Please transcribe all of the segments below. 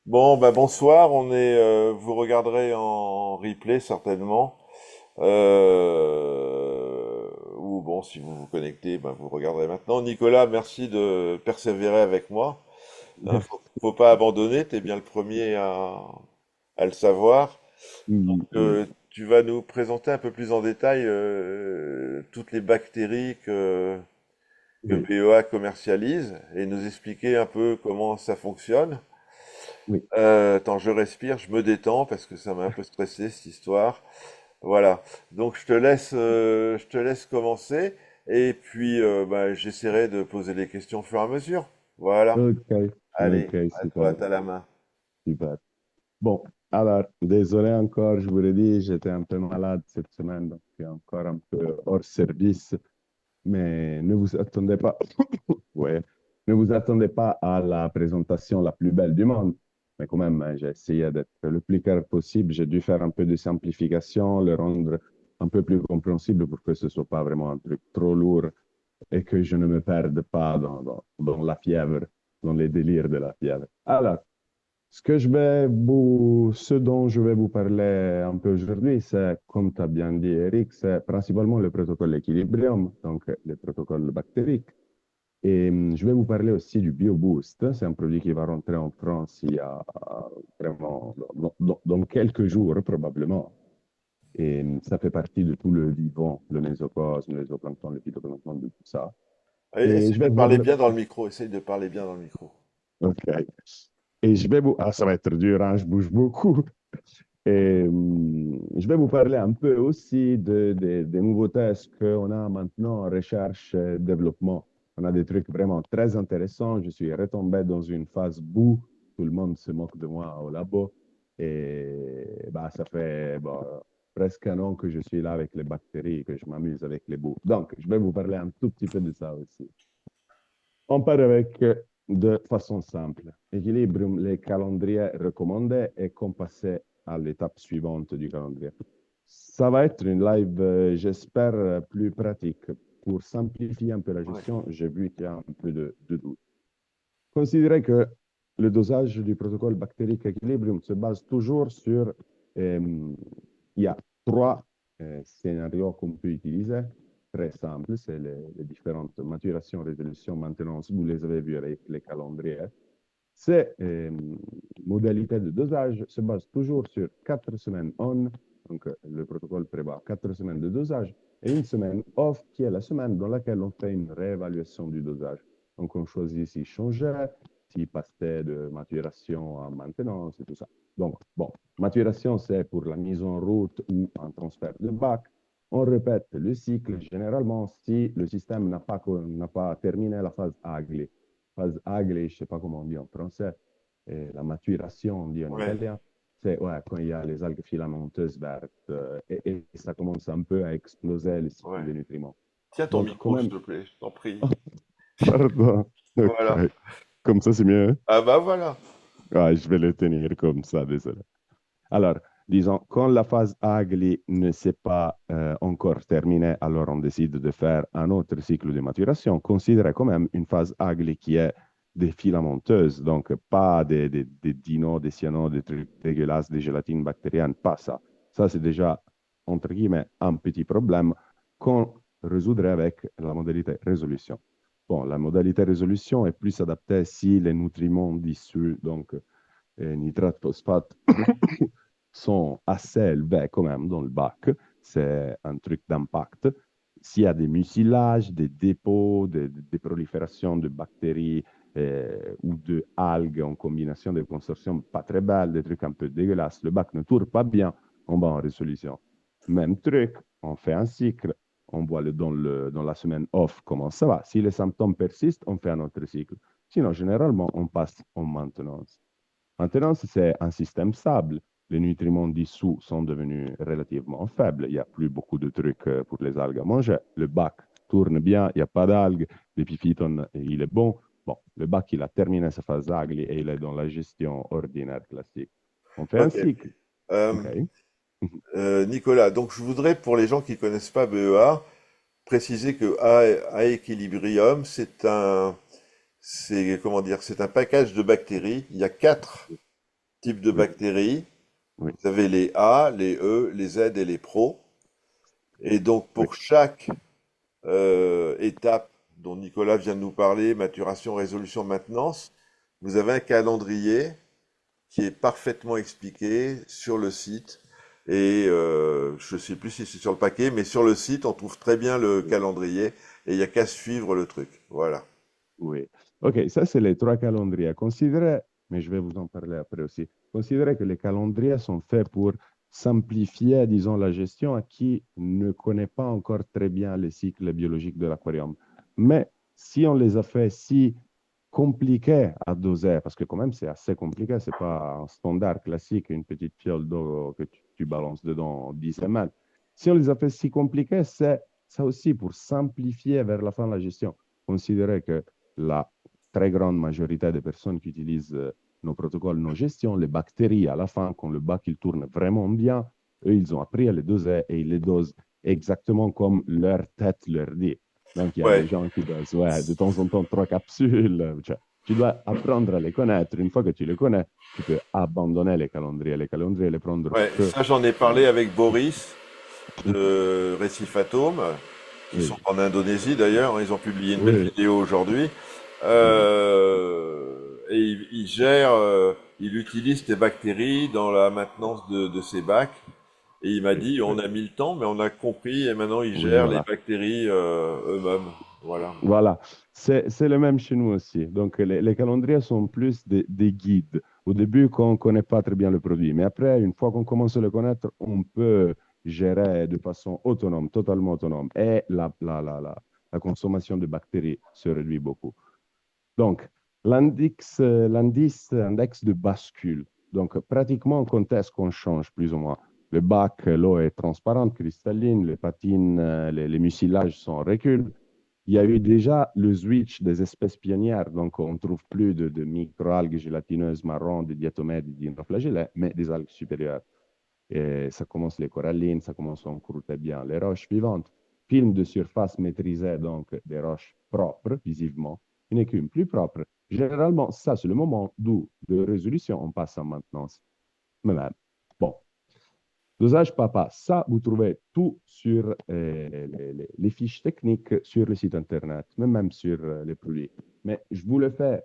Bon, bah bonsoir, vous regarderez en replay certainement. Ou bon, si vous vous connectez, ben vous regarderez maintenant. Nicolas, merci de persévérer avec moi. Hein, faut pas abandonner, t'es bien le premier à le savoir. Oui, oui, Tu vas nous présenter un peu plus en détail toutes les bactéries que oui, BEA commercialise et nous expliquer un peu comment ça fonctionne. oui. Attends, je respire, je me détends parce que ça m'a un peu stressé cette histoire. Voilà. Donc je te laisse commencer et puis bah, j'essaierai de poser les questions au fur et à mesure. Voilà. Ok, Allez, ok, à toi, super, t'as la main. super. Bon, alors, désolé encore, je vous l'ai dit, j'étais un peu malade cette semaine, donc je suis encore un peu hors service, mais ne vous attendez pas, ouais, ne vous attendez pas à la présentation la plus belle du monde. Mais quand même, hein, j'ai essayé d'être le plus clair possible. J'ai dû faire un peu de simplification, le rendre un peu plus compréhensible pour que ce soit pas vraiment un truc trop lourd et que je ne me perde pas dans la fièvre, dans les délires de la fièvre. Alors, ce dont je vais vous parler un peu aujourd'hui, c'est, comme tu as bien dit, Eric, c'est principalement le protocole Equilibrium, donc le protocole bactérique. Et je vais vous parler aussi du BioBoost. C'est un produit qui va rentrer en France il y a vraiment dans quelques jours probablement. Et ça fait partie de tout le vivant, le mésocosme, le zooplancton, le phytoplancton, de tout ça. Et Essaye je de vais vous parler parler. bien dans le micro, essaye de parler bien dans le micro. OK. Et je vais vous. Ah, ça va être dur, hein, je bouge beaucoup. Et je vais vous parler un peu aussi des nouveaux tests qu'on a maintenant en recherche et développement. On a des trucs vraiment très intéressants. Je suis retombé dans une phase boue. Tout le monde se moque de moi au labo. Et bah, ça fait bah, presque un an que je suis là avec les bactéries, que je m'amuse avec les boues. Donc, je vais vous parler un tout petit peu de ça aussi. On part avec de façon simple. Équilibrium, les calendriers recommandés et qu'on passer à l'étape suivante du calendrier. Ça va être une live, j'espère, plus pratique. Pour simplifier un peu la Ouais. gestion, j'ai vu qu'il y a un peu de doute. Considérez que le dosage du protocole bactérique Equilibrium se base toujours sur, il y a trois scénarios qu'on peut utiliser, très simples, c'est les différentes maturations, résolution, maintenance, vous les avez vues avec les calendriers. Ces modalités de dosage se basent toujours sur 4 semaines on, donc le protocole prévoit 4 semaines de dosage, et une semaine off, qui est la semaine dans laquelle on fait une réévaluation du dosage. Donc on choisit si changer, si passer de maturation à maintenance et tout ça. Donc, bon, maturation, c'est pour la mise en route ou un transfert de bac. On répète le cycle généralement si le système n'a pas terminé la phase AGLI. Phase AGLI, je ne sais pas comment on dit en français, et la maturation, on dit en Ouais. italien. C'est ouais, quand il y a les algues filamenteuses vertes et ça commence un peu à exploser le cycle Ouais. des nutriments. Tiens ton Donc, quand micro, s'il même, te plaît, je t'en prie. oh, pardon. OK. Voilà. Comme ça, c'est mieux, hein? Ah bah voilà. Ah, je vais le tenir comme ça, désolé. Alors, disons, quand la phase AGLI ne s'est pas encore terminée, alors on décide de faire un autre cycle de maturation. Considérez quand même une phase AGLI qui est des filamenteuses, donc pas des dinos, des cyanodes, des trucs dégueulasses, des gélatines bactériennes, pas ça. Ça, c'est déjà, entre guillemets, un petit problème qu'on résoudrait avec la modalité résolution. Bon, la modalité résolution est plus adaptée si les nutriments dissous, donc nitrate, phosphate, sont assez élevés quand même dans le bac. C'est un truc d'impact. S'il y a des mucilages, des dépôts, des proliférations de bactéries ou de algues en combination de consortiums pas très belles, des trucs un peu dégueulasses, le bac ne tourne pas bien, on va en résolution. Même truc, on fait un cycle, on voit dans la semaine off comment ça va. Si les symptômes persistent, on fait un autre cycle. Sinon, généralement, on passe en maintenance. Maintenant, c'est un système stable. Les nutriments dissous sont devenus relativement faibles. Il n'y a plus beaucoup de trucs pour les algues à manger. Le bac tourne bien, il n'y a pas d'algues. L'épiphyton, il est bon. Bon, le bac, il a terminé sa phase algue et il est dans la gestion ordinaire classique. On fait un Ok. cycle. OK. Euh, Nicolas, donc je voudrais pour les gens qui connaissent pas BEA préciser que A Equilibrium, c'est comment dire, c'est un package de bactéries. Il y a quatre types de Oui, bactéries. oui, Vous avez les A, les E, les Z et les Pro. Et donc oui, pour chaque étape dont Nicolas vient de nous parler, maturation, résolution, maintenance, vous avez un calendrier qui est parfaitement expliqué sur le site. Et je ne sais plus si c'est sur le paquet, mais sur le site, on trouve très bien le oui. calendrier et il n'y a qu'à suivre le truc. Voilà. Oui. OK, ça, c'est les trois calendriers. Considérez, mais je vais vous en parler après aussi. Considérez que les calendriers sont faits pour simplifier, disons, la gestion à qui ne connaît pas encore très bien les cycles biologiques de l'aquarium. Mais si on les a fait si compliqués à doser, parce que quand même, c'est assez compliqué, c'est pas un standard classique, une petite fiole d'eau que tu balances dedans 10 ml. Si on les a fait si compliqués, c'est ça aussi pour simplifier vers la fin la gestion. Considérez que la très grande majorité des personnes qui utilisent nos protocoles, nos gestions, les bactéries, à la fin, quand le bac il tourne vraiment bien, eux, ils ont appris à les doser et ils les dosent exactement comme leur tête leur dit. Donc, il y a Ouais, des gens qui dosent, ouais, de temps en temps, trois capsules. Tu dois apprendre à les connaître. Une fois que tu les connais, tu peux abandonner les calendriers. Les calendriers, les prendre ouais, que. ça j'en ai parlé avec Boris de Récif Atome, qui sont Oui, en Indonésie d'ailleurs. Ils ont publié une belle oui, vidéo aujourd'hui. oui, Et il gère, il utilise tes bactéries dans la maintenance de ses bacs. Et il m'a oui, dit, oui. on a mis le temps, mais on a compris, et maintenant il Oui, gère les voilà. bactéries eux-mêmes. Voilà. Voilà, c'est le même chez nous aussi. Donc, les calendriers sont plus des guides. Au début, quand on ne connaît pas très bien le produit, mais après, une fois qu'on commence à le connaître, on peut gérer de façon autonome, totalement autonome. Et la consommation de bactéries se réduit beaucoup. Donc, l'index de bascule. Donc, pratiquement, quand est-ce qu'on change, plus ou moins? Le bac, l'eau est transparente, cristalline, les patines, les mucilages sont en recul. Il y a eu déjà le switch des espèces pionnières, donc on ne trouve plus de microalgues gélatineuses marron, de diatomées, de dinoflagellés, mais des algues supérieures. Et ça commence les corallines, ça commence à encrouter bien les roches vivantes. Film de surface maîtrisé, donc des roches propres, visiblement, une écume plus propre. Généralement, ça, c'est le moment d'où, de résolution, on passe en maintenance. Mais même, bon, dosage papa, ça, vous trouvez tout sur les fiches techniques sur le site Internet, mais même sur les produits. Mais je vous le fais,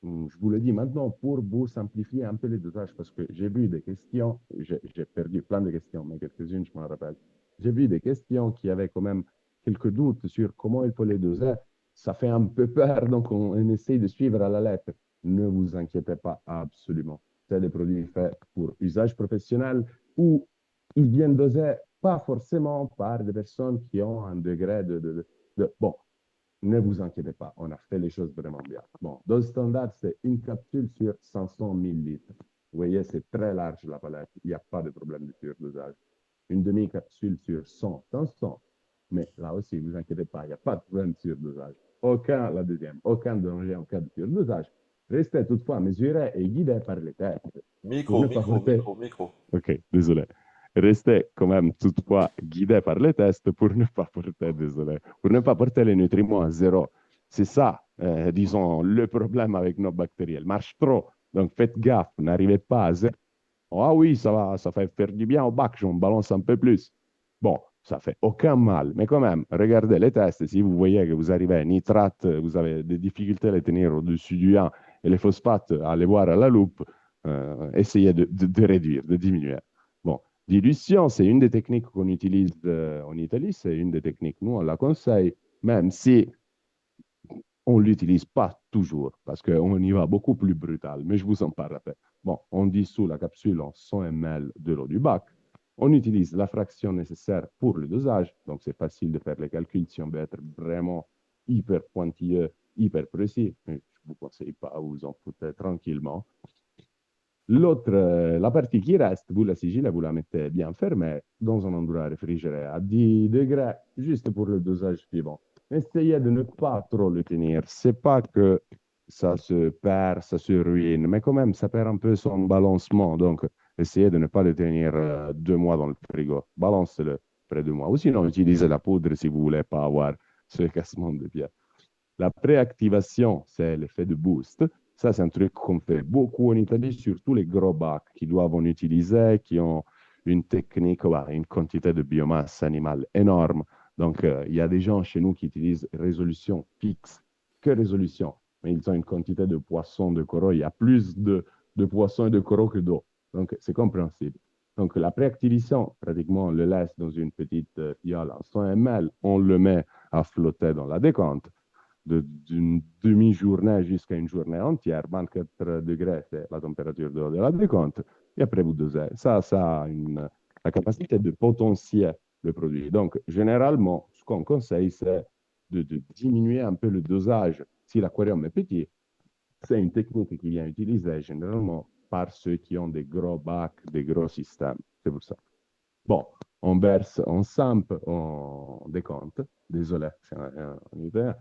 je vous le dis maintenant pour vous simplifier un peu les dosages, parce que j'ai vu des questions, j'ai perdu plein de questions, mais quelques-unes, je m'en rappelle. J'ai vu des questions qui avaient quand même quelques doutes sur comment il faut les doser. Ça fait un peu peur, donc on essaye de suivre à la lettre. Ne vous inquiétez pas, absolument. C'est des produits faits pour usage professionnel ou ils viennent dosés pas forcément par des personnes qui ont un degré Bon, ne vous inquiétez pas, on a fait les choses vraiment bien. Bon, dose standard, c'est une capsule sur 500 millilitres. Vous voyez, c'est très large la palette, il n'y a pas de problème de surdosage. Une demi-capsule sur 100, 500. Mais là aussi, ne vous inquiétez pas, il n'y a pas de problème de surdosage. Aucun, la deuxième, aucun danger en cas de surdosage. Restez toutefois mesuré et guidé par les tests pour Micro, ne pas micro, porter. micro, micro. OK, désolé. Restez quand même toutefois guidé par les tests pour ne pas porter, désolé, pour ne pas porter les nutriments à zéro. C'est ça, disons, le problème avec nos bactéries. Elles marchent trop. Donc faites gaffe, n'arrivez pas à zéro. Ah oui, ça va, ça fait faire du bien au bac, j'en balance un peu plus. Bon, ça fait aucun mal, mais quand même, regardez les tests. Si vous voyez que vous arrivez à nitrate, vous avez des difficultés à les tenir au-dessus du 1 et les phosphates, allez voir à la loupe, essayez de réduire, de diminuer. Bon, dilution, c'est une des techniques qu'on utilise en Italie, c'est une des techniques, nous, on la conseille, même si on ne l'utilise pas toujours parce qu'on y va beaucoup plus brutal, mais je vous en parle après. Bon, on dissout la capsule en 100 ml de l'eau du bac. On utilise la fraction nécessaire pour le dosage, donc c'est facile de faire les calculs si on veut être vraiment hyper pointilleux, hyper précis. Mais je ne vous conseille pas, vous en foutez tranquillement. L'autre, la partie qui reste, vous la sigillez, vous la mettez bien fermée dans un endroit réfrigéré à 10 degrés, juste pour le dosage suivant. Essayez de ne pas trop le tenir. C'est pas que ça se perd, ça se ruine, mais quand même, ça perd un peu son balancement. Donc, essayez de ne pas le tenir 2 mois dans le frigo. Balancez-le près de moi. Ou sinon, utilisez la poudre si vous voulez pas avoir ce cassement de pied. La préactivation, c'est l'effet de boost. Ça, c'est un truc qu'on fait beaucoup en Italie, surtout les gros bacs qui doivent en utiliser, qui ont une technique, ouais, une quantité de biomasse animale énorme. Donc, il y a des gens chez nous qui utilisent résolution fixe, que résolution, mais ils ont une quantité de poissons, de coraux. Il y a plus de poissons et de coraux que d'eau. Donc, c'est compréhensible. Donc, la préactivation, pratiquement, on le laisse dans une petite fiole à 100 ml, on le met à flotter dans la décompte d'une demi-journée jusqu'à une journée entière. 24 degrés, c'est la température de la décompte. Et après, vous dosez. Ça a la capacité de potentier le produit. Donc, généralement, ce qu'on conseille, c'est de diminuer un peu le dosage. Si l'aquarium est petit, c'est une technique qui vient utilisée généralement par ceux qui ont des gros bacs, des gros systèmes. C'est pour ça. Bon, on verse, on sample, on décompte. Désolé, c'est un italien.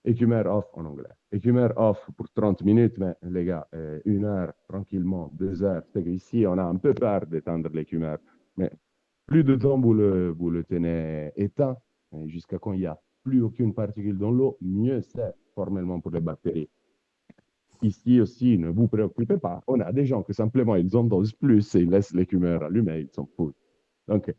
Écumeur off en anglais. Écumeur off pour 30 minutes, mais les gars, 1 heure tranquillement, 2 heures. C'est qu'ici, on a un peu peur d'étendre l'écumeur. Mais plus de temps vous le tenez éteint, jusqu'à quand il n'y a plus aucune particule dans l'eau, mieux c'est formellement pour les bactéries. Ici aussi, ne vous préoccupez pas. On a des gens que simplement ils en dosent plus et ils laissent l'écumeur allumé, ils s'en foutent. Donc,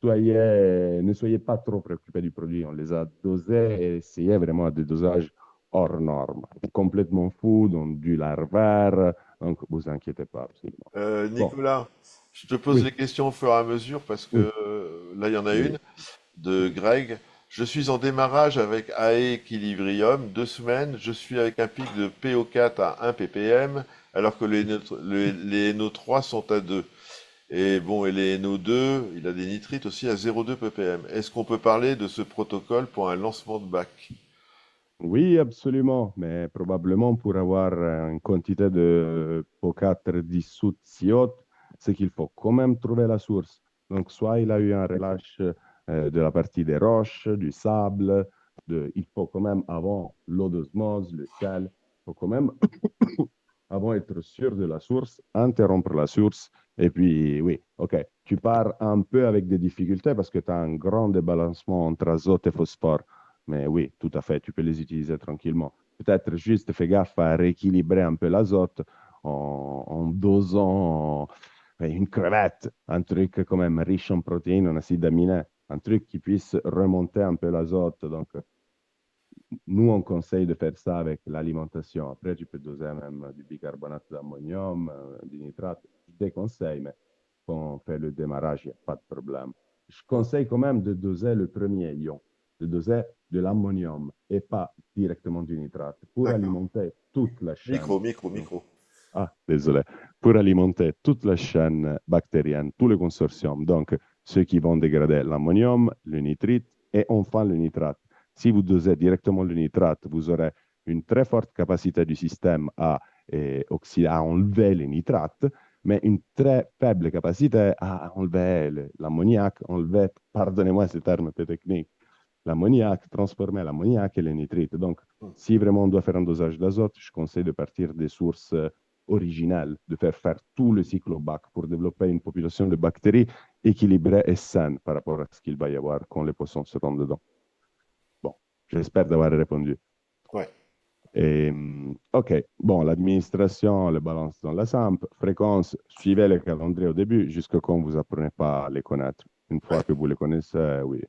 ne soyez pas trop préoccupés du produit. On les a dosés et essayez vraiment des dosages hors normes. Complètement fou, dans du larvaire. Donc, vous inquiétez pas, absolument. Bon, Nicolas, je te pose oui, les questions au fur et à mesure parce que oui, là, il y en a oui. une de Greg. Je suis en démarrage avec AE Equilibrium, 2 semaines. Je suis avec un pic de PO4 à 1 ppm, alors que les NO3 sont à 2. Et bon, et les NO2, il a des nitrites aussi à 0,2 ppm. Est-ce qu'on peut parler de ce protocole pour un lancement de bac? Oui, absolument, mais probablement pour avoir une quantité de PO4 dissoute si haute, c'est qu'il faut quand même trouver la source. Donc, soit il a eu un relâche de la partie des roches, du sable, il faut quand même, avant l'eau d'osmose, le sel, il faut quand même, avant être sûr de la source, interrompre la source. Et puis, oui, OK, tu pars un peu avec des difficultés parce que tu as un grand débalancement entre azote et phosphore. Mais oui, tout à fait, tu peux les utiliser tranquillement. Peut-être juste fais gaffe à rééquilibrer un peu l'azote en dosant une crevette, un truc quand même riche en protéines, en acides aminés, un truc qui puisse remonter un peu l'azote. Donc, nous, on conseille de faire ça avec l'alimentation. Après, tu peux doser même du bicarbonate d'ammonium, du nitrate. Je déconseille, mais quand on fait le démarrage, il n'y a pas de problème. Je conseille quand même de doser le premier ion, de doser de l'ammonium et pas directement du nitrate pour D'accord. alimenter toute la chaîne. Micro, micro, Donc, micro. désolé. Pour alimenter toute la chaîne bactérienne, tout le consortium. Donc, ceux qui vont dégrader l'ammonium, le nitrite et enfin le nitrate. Si vous dosez directement le nitrate, vous aurez une très forte capacité du système à enlever les nitrates, mais une très faible capacité à enlever l'ammoniac, enlever, pardonnez-moi ce terme un peu technique, l'ammoniac, transformer l'ammoniac et les nitrites. Donc, si vraiment on doit faire un dosage d'azote, je conseille de partir des sources originales, de faire tout le cycle au bac pour développer une population de bactéries équilibrée et saine par rapport à ce qu'il va y avoir quand les poissons seront dedans. Bon, j'espère d'avoir répondu. Ouais. OK, bon, l'administration, le balance dans la SAMP, fréquence, suivez le calendrier au début jusqu'à quand vous apprenez pas à les connaître. Une fois Ouais. que vous les connaissez, oui.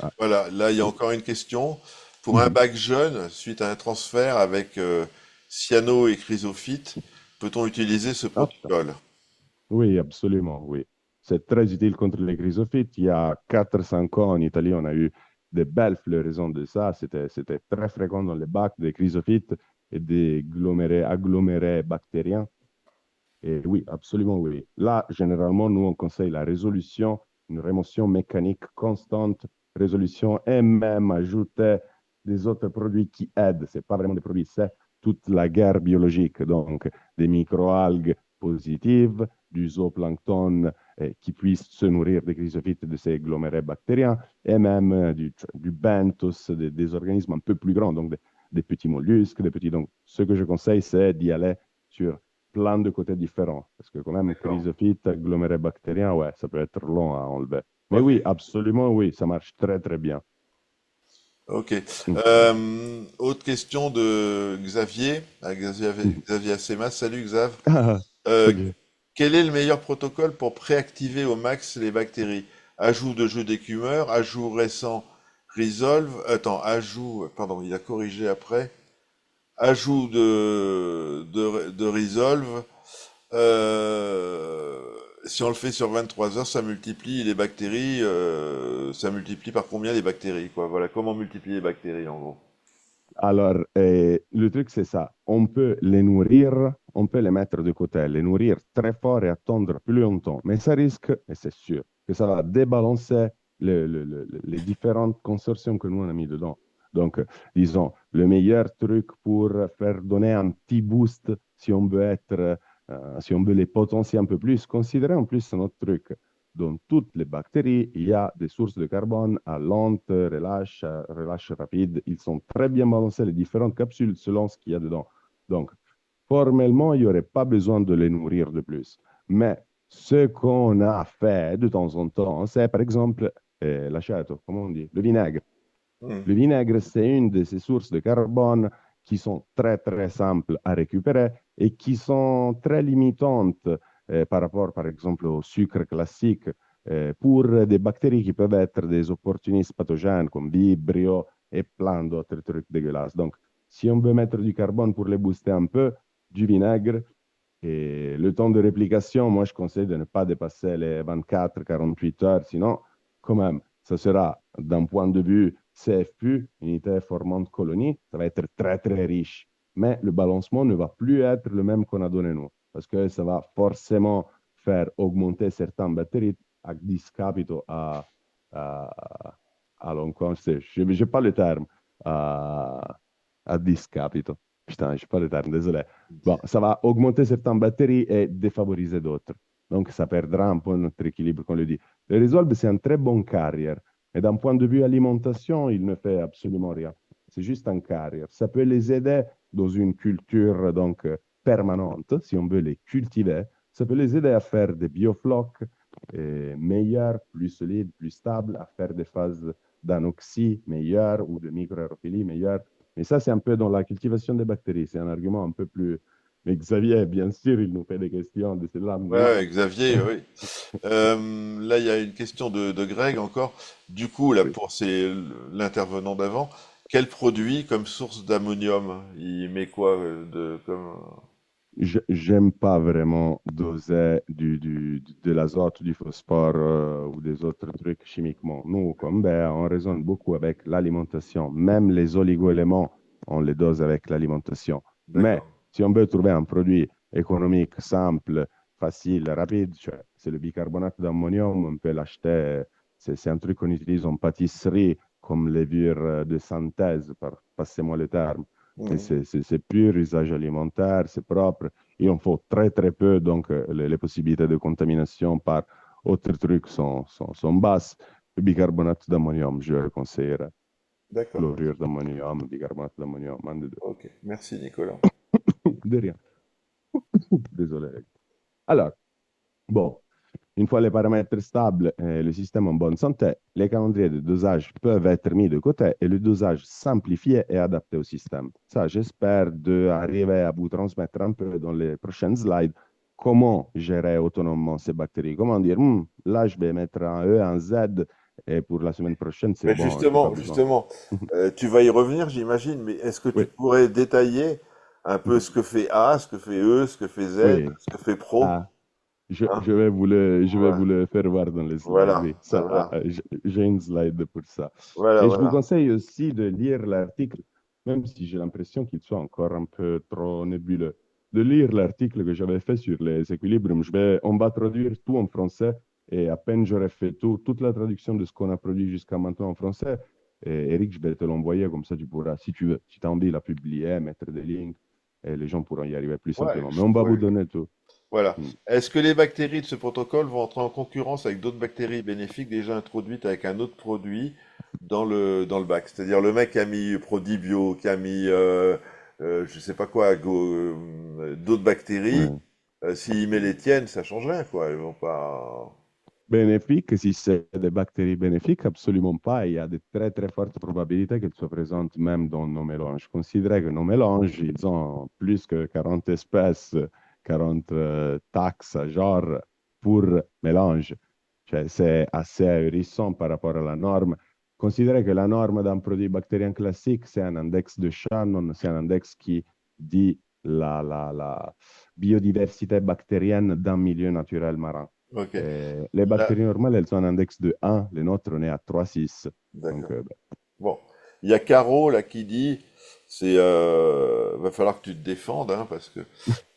Ah, Voilà, là, il y a oui. encore une question. Pour un Mhm. bac jeune, suite à un transfert avec cyano et chrysophyte, peut-on utiliser ce Ah, protocole? oui, absolument, oui. C'est très utile contre les chrysophytes. Il y a 4 5 ans, en Italie, on a eu de belles floraisons de ça. C'était très fréquent dans les bacs des chrysophytes et des agglomérés bactériens. Et oui, absolument, oui. Là, généralement, nous, on conseille la résolution, une rémotion mécanique constante, résolution et même ajouter des autres produits qui aident. Ce n'est pas vraiment des produits, c'est toute la guerre biologique. Donc, des microalgues positives, du zooplancton qui puisse se nourrir des chrysophytes de ces agglomérés bactériens et même du benthos, des organismes un peu plus grands, donc des petits mollusques, des petits. Donc, ce que je conseille, c'est d'y aller sur plein de côtés différents. Parce que quand même, D'accord. chrysophyte, aggloméré bactérien, ouais, ça peut être long à enlever. Mais Ok. oui, absolument, oui, ça marche très, très bien. Ok. Mm. Autre question de Xavier, Mhm. Xavier Assemas. Salut Xav. Ah, Euh, salut. Quel est le meilleur protocole pour préactiver au max les bactéries? Ajout de jeu d'écumeur, ajout récent Resolve, attends, pardon, il a corrigé après, ajout de Resolve, si on le fait sur 23 heures, ça multiplie les bactéries, ça multiplie par combien les bactéries, quoi. Voilà, comment multiplier les bactéries, en gros. Alors, le truc, c'est ça. On peut les nourrir, on peut les mettre de côté, les nourrir très fort et attendre plus longtemps. Mais ça risque, et c'est sûr, que ça va débalancer les différentes consortiums que nous on a mis dedans. Donc, disons, le meilleur truc pour faire donner un petit boost, si on veut être, si on veut les potencier un peu plus, considérez en plus un autre truc. Dans toutes les bactéries, il y a des sources de carbone à lente relâche, à relâche rapide. Ils sont très bien balancés, les différentes capsules, selon ce qu'il y a dedans. Donc, formellement, il n'y aurait pas besoin de les nourrir de plus. Mais ce qu'on a fait de temps en temps, c'est par exemple l'aceto, comment on dit, le vinaigre. Hmm. Le vinaigre, c'est une de ces sources de carbone qui sont très, très simples à récupérer et qui sont très limitantes par rapport, par exemple, au sucre classique pour des bactéries qui peuvent être des opportunistes pathogènes comme Vibrio et plein d'autres trucs dégueulasses. Donc, si on veut mettre du carbone pour les booster un peu, du vinaigre, et le temps de réplication, moi, je conseille de ne pas dépasser les 24-48 heures. Sinon, quand même, ça sera, d'un point de vue CFU, unité formante colonie, ça va être très, très riche. Mais le balancement ne va plus être le même qu'on a donné nous. Parce que ça va forcément faire augmenter certaines bactéries à discapito, à, à l'encontre. Je n'ai pas le terme. À discapito. Putain, je n'ai pas le terme, désolé. Bon, ça va augmenter certaines batteries et défavoriser d'autres. Donc, ça perdra un peu notre équilibre, comme on le dit. Le Resolve, c'est un très bon carrier. Et d'un point de vue alimentation, il ne fait absolument rien. C'est juste un carrier. Ça peut les aider dans une culture donc permanente, si on veut les cultiver. Ça peut les aider à faire des bioflocs meilleurs, plus solides, plus stables, à faire des phases d'anoxie meilleures ou de microaérophilie meilleures. Mais ça, c'est un peu dans la cultivation des bactéries. C'est un argument un peu plus. Mais Xavier, bien sûr, il nous fait des questions de ce Ouais, là. ouais, Xavier, oui. Là, il y a une question de Greg encore. Du coup, là, Oui. pour l'intervenant d'avant, quel produit comme source d'ammonium? Il met quoi comme... J'aime pas vraiment doser de l'azote, du phosphore ou des autres trucs chimiquement. Nous, comme ben, on raisonne beaucoup avec l'alimentation. Même les oligoéléments, on les dose avec l'alimentation. Mais D'accord. si on veut trouver un produit économique, simple, facile, rapide, c'est le bicarbonate d'ammonium, on peut l'acheter. C'est un truc qu'on utilise en pâtisserie comme levure de synthèse, passez-moi le terme. Mais Mhm. c'est pur usage alimentaire, c'est propre. Il en faut très, très peu, donc les possibilités de contamination par autres trucs sont basses. Le bicarbonate d'ammonium, je le conseillerais. D'accord. Chlorure d'ammonium, bicarbonate d'ammonium, un des deux. Ok. Merci, Nicolas. De rien. Désolé. Alors, bon, une fois les paramètres stables et le système en bonne santé, les calendriers de dosage peuvent être mis de côté et le dosage simplifié et adapté au système. Ça, j'espère d'arriver à vous transmettre un peu dans les prochaines slides comment gérer autonomement ces bactéries. Comment dire, là, je vais mettre un E, un Z et pour la semaine prochaine, c'est Mais bon, je n'ai pas justement, besoin. justement, tu vas y revenir, j'imagine, mais est-ce que tu Oui. pourrais détailler un peu ce que fait A, ce que fait E, ce que fait Z, Oui. ce que fait Pro? Ah, Hein? je vais Ouais. vous le faire voir dans les slides. Voilà, Oui, ça, voilà, j'ai une slide pour ça. voilà, Et je vous voilà. conseille aussi de lire l'article, même si j'ai l'impression qu'il soit encore un peu trop nébuleux, de lire l'article que j'avais fait sur les équilibres. On va traduire tout en français et à peine j'aurai fait toute la traduction de ce qu'on a produit jusqu'à maintenant en français. Et Eric, je vais te l'envoyer comme ça tu pourras, si tu veux, si tu as envie, la publier, mettre des liens et les gens pourront y arriver plus Ouais, simplement. Mais on va vous ouais. donner tout. Voilà. Hmm. Est-ce que les bactéries de ce protocole vont entrer en concurrence avec d'autres bactéries bénéfiques déjà introduites avec un autre produit dans le bac? C'est-à-dire le mec qui a mis Prodibio, qui a mis je sais pas quoi, d'autres bactéries, Ouais. s'il met les tiennes, ça change rien, quoi. Ils vont pas. bénéfiques, si c'est des bactéries bénéfiques, absolument pas. Il y a de très très fortes probabilités qu'elles soient présentes même dans nos mélanges. Considérez que nos mélanges, ils ont plus que 40 espèces, 40 taxes, genre, pour mélange. Cioè, c'est assez ahurissant par rapport à la norme. Considérez que la norme d'un produit bactérien classique, c'est un index de Shannon, c'est un index qui dit la biodiversité bactérienne d'un milieu naturel marin. Ok. Les Là, bactéries normales, elles ont un index de 1, les nôtres, on est à 3,6. Donc, d'accord. Bon, il y a Caro là qui dit, va falloir que tu te défendes, hein, parce que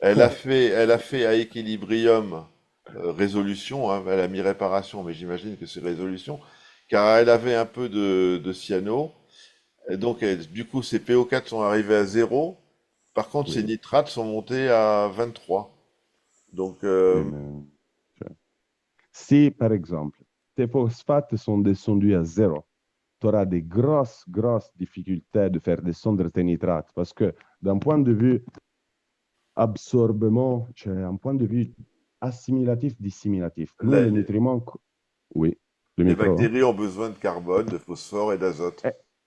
elle a fait à Equilibrium résolution, hein, elle a mis réparation, mais j'imagine que c'est résolution, car elle avait un peu de cyano, et donc du coup ses PO4 sont arrivés à zéro. Par contre ses oui, nitrates sont montés à 23. Donc oui, mais, cioè, si, par exemple, tes phosphates sont descendus à zéro, tu auras des grosses, grosses difficultés de faire descendre tes nitrates parce que d'un point de vue absorbement, cioè un point de vue assimilatif, dissimilatif. Nous, la- les les, nutriments, oui, le les micro, hein? bactéries ont besoin de carbone, de phosphore et d'azote.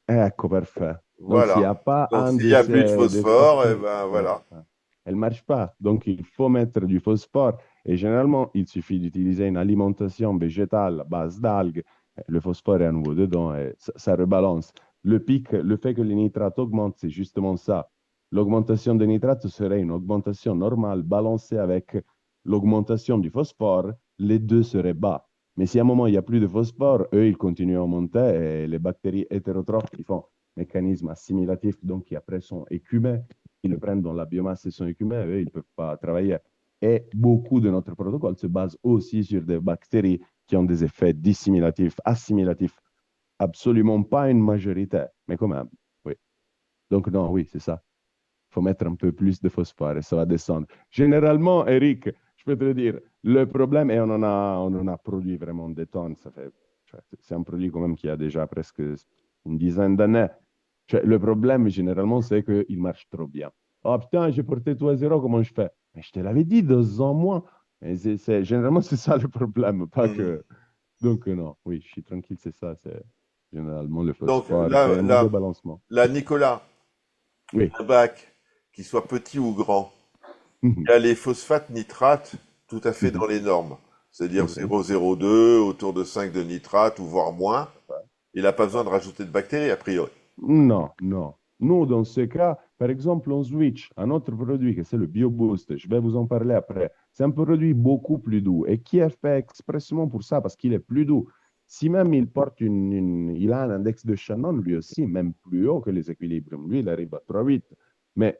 Eh, ecco, parfait. Donc, s'il n'y Voilà. a pas Donc un s'il de n'y a plus de ces des phosphore, eh facteurs, ben ouais, voilà. ouais, elle ne marche pas. Donc, il faut mettre du phosphore. Et généralement, il suffit d'utiliser une alimentation végétale à base d'algues. Le phosphore est à nouveau dedans et ça rebalance. Le pic, le fait que les nitrates augmentent, c'est justement ça. L'augmentation des nitrates serait une augmentation normale balancée avec l'augmentation du phosphore. Les deux seraient bas. Mais si à un moment il n'y a plus de phosphore, eux, ils continuent à monter et les bactéries hétérotrophes qui font mécanisme assimilatif, donc qui après sont écumés, ils le prennent dans la biomasse et sont écumés, eux, ils ne peuvent pas travailler. Et beaucoup de notre protocole se base aussi sur des bactéries qui ont des effets dissimilatifs, assimilatifs. Absolument pas une majorité, mais quand même, oui. Donc non, oui, c'est ça. Il faut mettre un peu plus de phosphore et ça va descendre. Généralement, Eric, je peux te le dire, le problème, et on en a produit vraiment des tonnes, ça fait, cioè, c'est un produit quand même qui a déjà presque une dizaine d'années. Cioè, le problème, généralement, c'est qu'il marche trop bien. Oh putain, j'ai porté tout à zéro, comment je fais? Mais je te l'avais dit, 2 ans moins. Et généralement, c'est ça le problème, pas Mhm. que... Donc, non, oui, je suis tranquille, c'est ça, c'est généralement le Donc phosphore, c'est un mauvais balancement. là, Nicolas, Oui. un bac, qui soit petit ou grand, il Mhm. y a les phosphates nitrates tout à fait dans Mhm. les normes. C'est-à-dire OK. 0,02, autour de 5 de nitrate, ou voire moins. Il n'a pas besoin de rajouter de bactéries, a priori. Non, non. Nous, dans ce cas, par exemple, on switch un autre produit, que c'est le BioBoost. Je vais vous en parler après. C'est un produit beaucoup plus doux et qui est fait expressément pour ça, parce qu'il est plus doux. Si même il porte il a un index de Shannon, lui aussi, même plus haut que les équilibres. Lui, il arrive à 3,8. Mais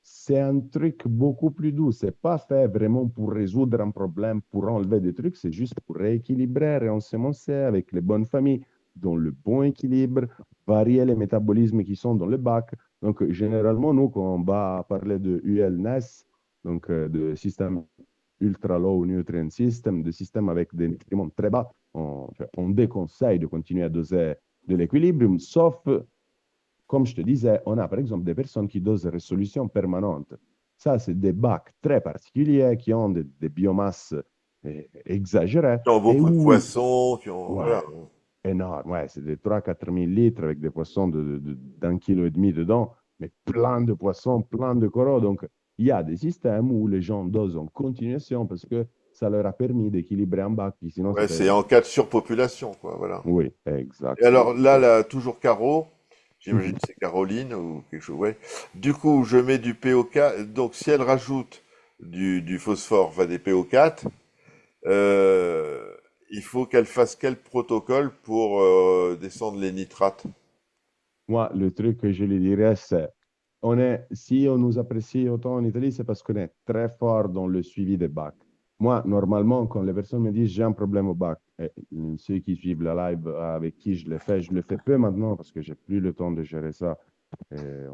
c'est un truc beaucoup plus doux. C'est pas fait vraiment pour résoudre un problème, pour enlever des trucs. C'est juste pour rééquilibrer, réensemencer avec les bonnes familles, dans le bon équilibre, varier les métabolismes qui sont dans le bac. Donc, généralement, nous, quand on va parler de ULNES, donc de système ultra low nutrient system, de système avec des nutriments très bas, on déconseille de continuer à doser de l'équilibrium, sauf, comme je te disais, on a par exemple des personnes qui dosent résolution permanente. Ça, c'est des bacs très particuliers qui ont des biomasses exagérées Qui ont et beaucoup de où, poissons, qui ont, ouais, voilà. énorme, ouais, c'est des 3 000 à 4 000 litres avec des poissons d'1,5 kg dedans, mais plein de poissons, plein de coraux. Donc, il y a des systèmes où les gens dosent en continuation parce que ça leur a permis d'équilibrer un bac, qui sinon ça Ouais, fait... c'est en cas de surpopulation, quoi, voilà. Oui, Et alors exactement. là, là, toujours Caro, j'imagine Mhm. que c'est Caroline ou quelque chose, ouais. Du coup, je mets du PO4, donc si elle rajoute du phosphore, enfin des PO4, euh, il faut qu'elle fasse quel protocole pour descendre les nitrates? Moi, le truc que je lui dirais, c'est, si on nous apprécie autant en Italie, c'est parce qu'on est très fort dans le suivi des bacs. Moi, normalement, quand les personnes me disent j'ai un problème au bac, et ceux qui suivent la live avec qui je le fais peu maintenant parce que j'ai plus le temps de gérer ça.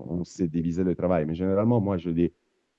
On s'est divisé le travail. Mais généralement, moi, je dis,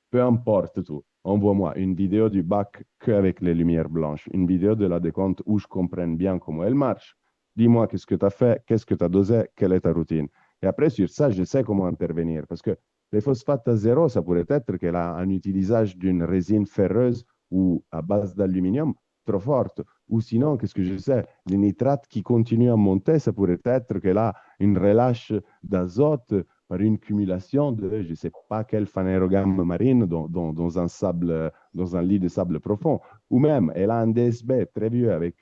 peu importe tout, envoie-moi une vidéo du bac qu'avec les lumières blanches, une vidéo de la décompte où je comprenne bien comment elle marche. Dis-moi qu'est-ce que tu as fait, qu'est-ce que tu as dosé, quelle est ta routine. Et après, sur ça, je sais comment intervenir. Parce que les phosphates à zéro, ça pourrait être qu'elle a un utilisage d'une résine ferreuse ou à base d'aluminium trop forte. Ou sinon, qu'est-ce que je sais, les nitrates qui continuent à monter, ça pourrait être que là, une relâche d'azote par une cumulation de je ne sais pas quel phanérogame marine dans un sable, dans un lit de sable profond. Ou même, elle a un DSB très vieux avec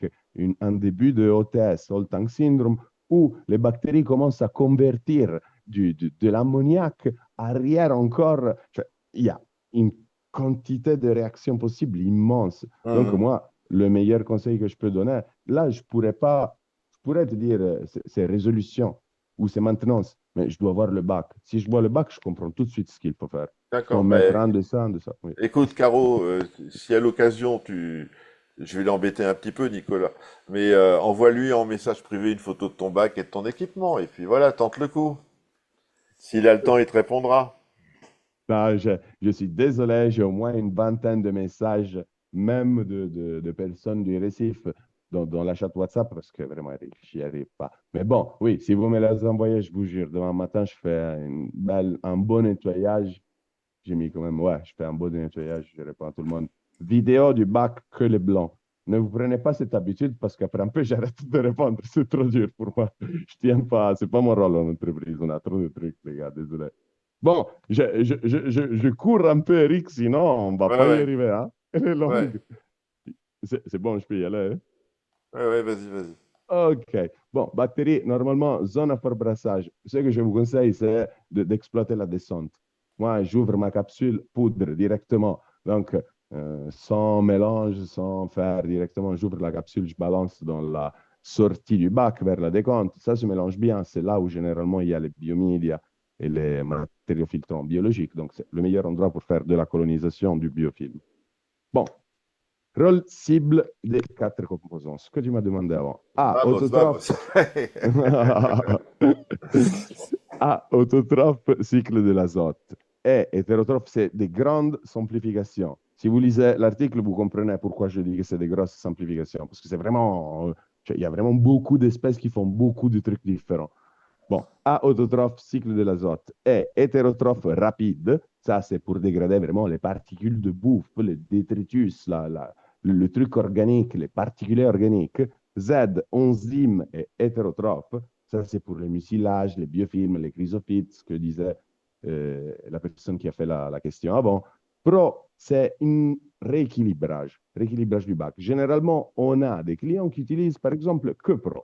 un début de OTS, Old Tank Syndrome, où les bactéries commencent à convertir de l'ammoniac arrière encore. Il y a une quantité de réactions possibles immense. Donc, Mhm. moi, le meilleur conseil que je peux donner, là, je pourrais te dire, c'est résolution ou c'est maintenance, mais je dois voir le bac. Si je vois le bac, je comprends tout de suite ce qu'il faut faire. Il faut D'accord. mettre un de ça. Oui. Écoute, Caro, si à l'occasion je vais l'embêter un petit peu, Nicolas, mais envoie-lui en message privé une photo de ton bac et de ton équipement, et puis voilà, tente le coup. S'il a le temps, il te répondra. Non, je suis désolé, j'ai au moins une vingtaine de messages, même de personnes du récif dans la chat WhatsApp, parce que vraiment, j'y arrive pas. Mais bon, oui, si vous me les envoyez, je vous jure, demain matin, je fais un bon nettoyage. J'ai mis quand même, ouais, je fais un bon nettoyage, je réponds à tout le monde. Vidéo du bac que les blancs. Ne vous prenez pas cette habitude parce qu'après un peu, j'arrête de répondre. C'est trop dur pour moi. Je tiens pas, c'est pas mon rôle en entreprise. On a trop de trucs, les gars, désolé. Bon, je cours un peu, Eric, sinon on va Ouais, pas y ouais, arriver, hein? Elle est ouais, longue. C'est bon, je peux y aller, hein? ouais, ouais, vas-y, vas-y. OK. Bon, batterie, normalement, zone à fort brassage. Ce que je vous conseille, c'est d'exploiter la descente. Moi, j'ouvre ma capsule poudre directement. Donc, sans mélange, sans faire directement, j'ouvre la capsule, je balance dans la sortie du bac vers la décompte. Ça se mélange bien. C'est là où généralement il y a les biomédias et les matériaux filtrants biologiques. Donc, c'est le meilleur endroit pour faire de la colonisation du biofilm. Bon, rôle cible des quatre composants. Ce que tu m'as demandé avant. A, Vamos, autotrophe. vamos. A, autotrophe, cycle de l'azote. Et hétérotrophe, c'est des grandes simplifications. Si vous lisez l'article, vous comprenez pourquoi je dis que c'est des grosses simplifications. Parce que c'est vraiment, il y a vraiment beaucoup d'espèces qui font beaucoup de trucs différents. Bon, A, autotrophe, cycle de l'azote. Et hétérotrophe rapide, ça c'est pour dégrader vraiment les particules de bouffe, les détritus, le truc organique, les particules organiques. Z, enzyme et hétérotrophe, ça c'est pour les mucilages, les biofilms, les chrysophytes, ce que disait la personne qui a fait la question avant. Pro, c'est un rééquilibrage du bac. Généralement, on a des clients qui utilisent par exemple que Pro.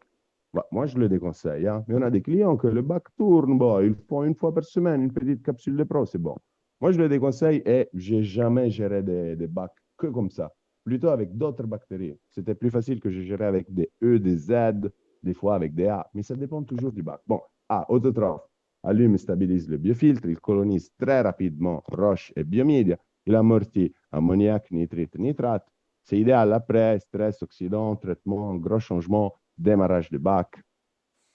Bah, moi, je le déconseille, hein. Mais on a des clients que le bac tourne, bah, ils font une fois par semaine une petite capsule de pro, c'est bon. Moi, je le déconseille et j'ai jamais géré des bacs que comme ça. Plutôt avec d'autres bactéries. C'était plus facile que je gérais avec des E, des Z, des fois avec des A, mais ça dépend toujours du bac. Bon, A, autotrophe. Allume et stabilise le biofiltre, il colonise très rapidement roche et biomédia, il amortit ammoniac, nitrite, nitrate. C'est idéal après stress, oxydant, traitement, gros changement, démarrage de bac.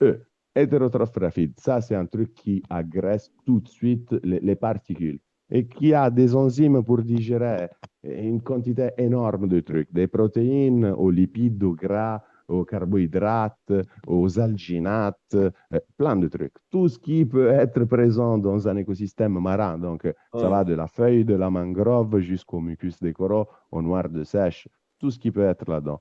E, hétérotrophe rapide, ça c'est un truc qui agresse tout de suite les particules et qui a des enzymes pour digérer une quantité énorme de trucs, des protéines aux lipides, aux gras, aux carbohydrates, aux alginates, plein de trucs. Tout ce qui peut être présent dans un écosystème marin. Donc, ça va Hum. de la feuille de la mangrove jusqu'au mucus des coraux, au noir de sèche, tout ce qui peut être là-dedans.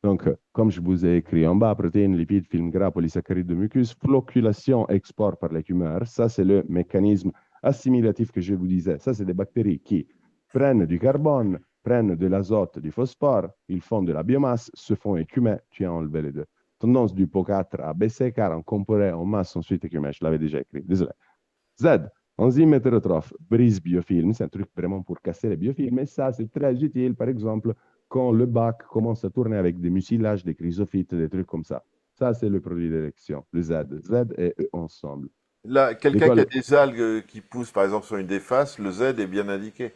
Donc, comme je vous ai écrit en bas, protéines, lipides, films gras, polysaccharides de mucus, flocculation, export par les tumeurs. Ça, c'est le mécanisme assimilatif que je vous disais. Ça, c'est des bactéries qui prennent du carbone, prennent de l'azote, du phosphore, ils font de la biomasse, se font écumer. Tu as enlevé les deux. Tendance du PO4 à baisser car on comporait en masse ensuite écumé. Je l'avais déjà écrit. Désolé. Z, enzyme hétérotrophe, brise biofilm, c'est un truc vraiment pour casser les biofilms, et ça, c'est très utile, par exemple, quand le bac commence à tourner avec des mucilages, des chrysophytes, des trucs comme ça. Ça, c'est le produit d'élection, le Z. Z et E ensemble. Là, quelqu'un qui a L'école des algues qui poussent, par exemple, sur une des faces, le Z est bien indiqué.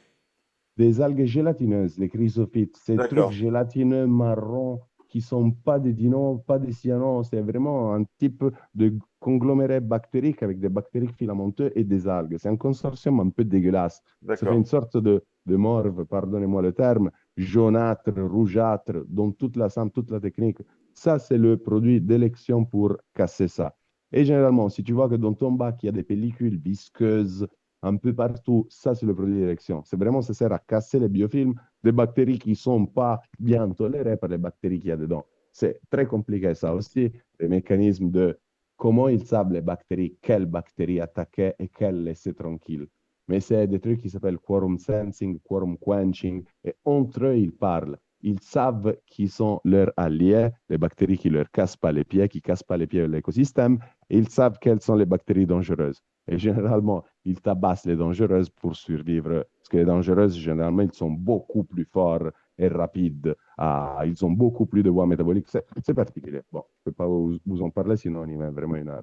des algues gélatineuses, les chrysophytes, ces trucs D'accord, gélatineux marrons qui sont pas des dinos, pas des cyanons, c'est vraiment un type de congloméré bactérique avec des bactéries filamenteux et des algues. C'est un consortium un peu dégueulasse. Ça fait d'accord. une sorte de morve, pardonnez-moi le terme, jaunâtre, rougeâtre, dans toute la sang, toute la technique. Ça, c'est le produit d'élection pour casser ça. Et généralement, si tu vois que dans ton bac, il y a des pellicules visqueuses, un peu partout. Ça, c'est le produit d'élection. C'est vraiment, ça sert à casser les biofilms des bactéries qui ne sont pas bien tolérées par les bactéries qu'il y a dedans. C'est très compliqué ça aussi, les mécanismes de comment ils savent les bactéries, quelles bactéries attaquer et quelles laisser tranquilles. Mais c'est des trucs qui s'appellent quorum sensing, quorum quenching, et entre eux, ils parlent. Ils savent qui sont leurs alliés, les bactéries qui ne leur cassent pas les pieds, qui ne cassent pas les pieds de l'écosystème, et ils savent quelles sont les bactéries dangereuses. Et généralement, ils tabassent les dangereuses pour survivre. Parce que les dangereuses, généralement, ils sont beaucoup plus forts et rapides. Ah, ils ont beaucoup plus de voies métaboliques. C'est particulier. Bon, je ne peux pas vous en parler, sinon on y met vraiment une heure.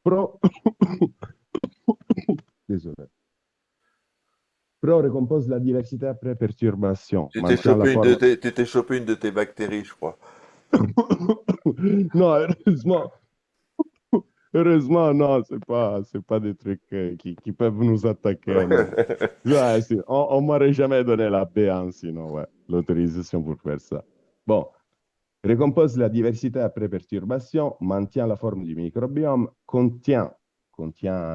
Pro... Désolé. Pro recompose la diversité après perturbation, maintient la forme. Tu t'es chopé une de tes bactéries, je crois. Non, heureusement, heureusement, non, c'est pas des trucs qui peuvent nous attaquer, non. Ouais, on m'aurait jamais donné la paix, sinon, ouais, l'autorisation pour faire ça. Bon, recompose la diversité après perturbation, maintient la forme du microbiome, contient,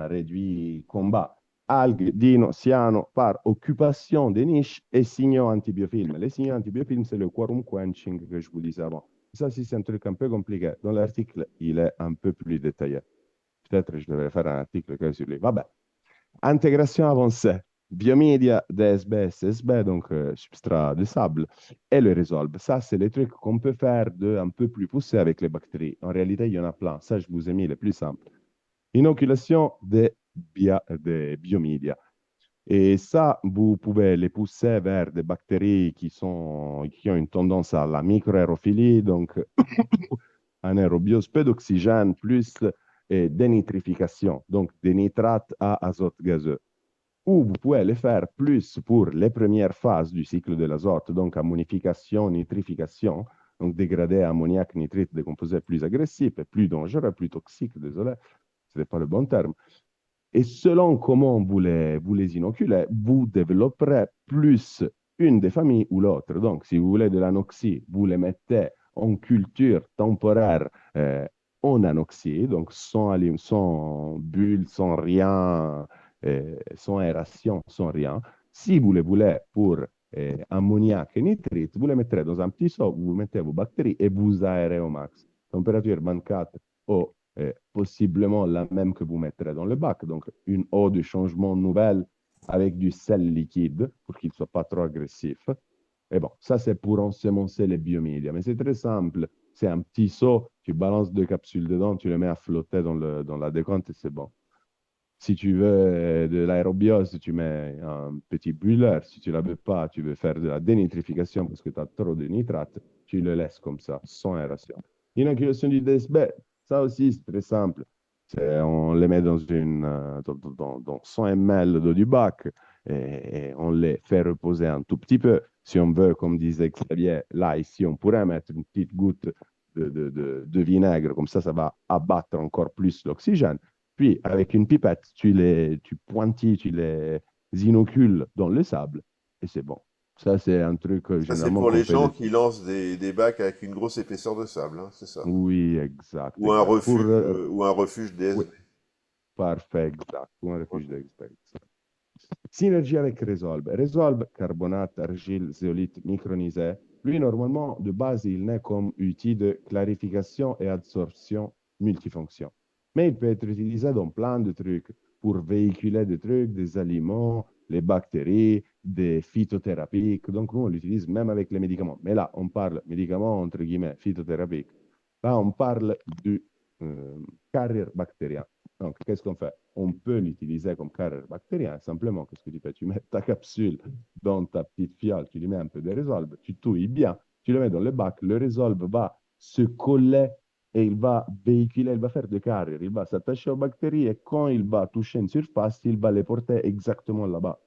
réduit, combat algues, dino, cyano par occupation des niches et signaux antibiofilms. Les signaux antibiofilms, c'est le quorum quenching que je vous disais avant. Ça, c'est un truc un peu compliqué. Dans l'article, il est un peu plus détaillé. Peut-être que je devrais faire un article que sur lui. Vabbè. Intégration avancée. Biomédia, DSB, SSB, donc substrat de sable, et le résolve. Ça, c'est les trucs qu'on peut faire de un peu plus poussés avec les bactéries. En réalité, il y en a plein. Ça, je vous ai mis les plus simples. Inoculation des biomédia. Et ça, vous pouvez les pousser vers des bactéries qui ont une tendance à la microaérophilie, donc anaérobiose, peu d'oxygène, plus dénitrification, donc des nitrates à azote gazeux. Ou vous pouvez les faire plus pour les premières phases du cycle de l'azote, donc ammonification, nitrification, donc dégradé ammoniac, nitrite, des composés plus agressifs et plus dangereux, plus toxiques, désolé, ce n'est pas le bon terme. Et selon comment vous les inoculez, vous développerez plus une des familles ou l'autre. Donc, si vous voulez de l'anoxie, vous les mettez en culture temporaire en anoxie, donc sans bulle, sans rien, sans aération, sans rien. Si vous les voulez pour ammoniac et nitrite, vous les mettrez dans un petit seau, vous mettez vos bactéries et vous aérez au max. Température 24 au possiblement la même que vous mettrez dans le bac. Donc, une eau de changement nouvelle avec du sel liquide pour qu'il ne soit pas trop agressif. Et bon, ça, c'est pour ensemencer les biomédias. Mais c'est très simple. C'est un petit seau, tu balances 2 capsules dedans, tu les mets à flotter dans la décompte et c'est bon. Si tu veux de l'aérobiose, tu mets un petit brûleur. Si tu ne la veux pas, tu veux faire de la dénitrification parce que tu as trop de nitrate, tu le laisses comme ça, sans aération. Inoculation du DSB, ça aussi, c'est très simple. On les met dans 100 ml d'eau du bac et on les fait reposer un tout petit peu. Si on veut, comme disait Xavier, là, ici, on pourrait mettre une petite goutte de vinaigre, comme ça va abattre encore plus l'oxygène. Puis, avec une pipette, tu pointilles, tu les inocules dans le sable et c'est bon. Ça, c'est un truc Ça, c'est généralement pour qu'on les fait gens des... qui lancent des bacs avec une grosse épaisseur de sable, hein, c'est ça. Oui, exact, exact. Ou un refuge Oui, DSB. parfait, exact. Pour un Ok. refuge d'expérience. Synergie avec Resolve. Resolve, carbonate, argile, zéolite micronisé. Lui, normalement, de base, il naît comme outil de clarification et absorption multifonction. Mais il peut être utilisé dans plein de trucs pour véhiculer des trucs, des aliments, les bactéries, des phytothérapiques. Donc, nous, on l'utilise même avec les médicaments. Mais là, on parle médicaments, entre guillemets, phytothérapiques. Là, on parle du carrière bactérien. Donc, qu'est-ce qu'on fait? On peut l'utiliser comme carrière bactérien. Simplement, qu'est-ce que tu fais? Tu mets ta capsule dans ta petite fiole, tu lui mets un peu de résolve, tu touilles bien, tu le mets dans le bac, le résolve va se coller et il va véhiculer, il va faire des carrières, il va s'attacher aux bactéries et quand il va toucher une surface, il va les porter exactement là-bas.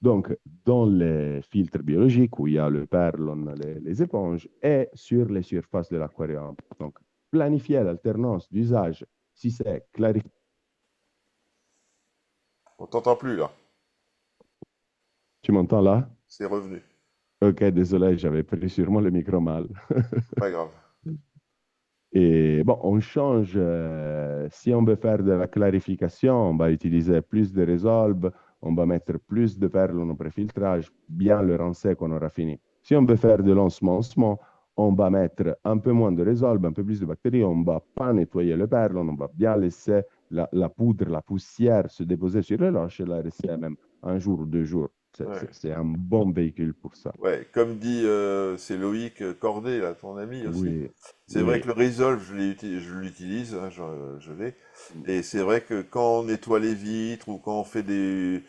Donc, dans les filtres biologiques où il y a le perlon, les éponges, et sur les surfaces de l'aquarium. Donc, planifier l'alternance d'usage si c'est clarifié. On t'entend plus là, Tu m'entends là? c'est revenu. Ok, désolé, j'avais pris sûrement le micro mal. Pas grave. Et bon, on change. Si on veut faire de la clarification, on va utiliser plus de Resolve. on va mettre plus de perles en pré-filtrage, bien le rincer quand on aura fini. Si on veut faire de l'ensemencement, on va mettre un peu moins de résolve, un peu plus de bactéries, on ne va pas nettoyer le perle, on va bien laisser la poudre, la poussière se déposer sur les roches et la laisser même un jour ou 2 jours. Ouais. C'est un bon véhicule pour ça. Ouais, comme dit, c'est Loïc Cordet, là, ton ami aussi. Oui, C'est vrai oui. que le Resolve, je l'utilise, hein, je l'ai. Et c'est vrai que quand on nettoie les vitres ou quand on fait des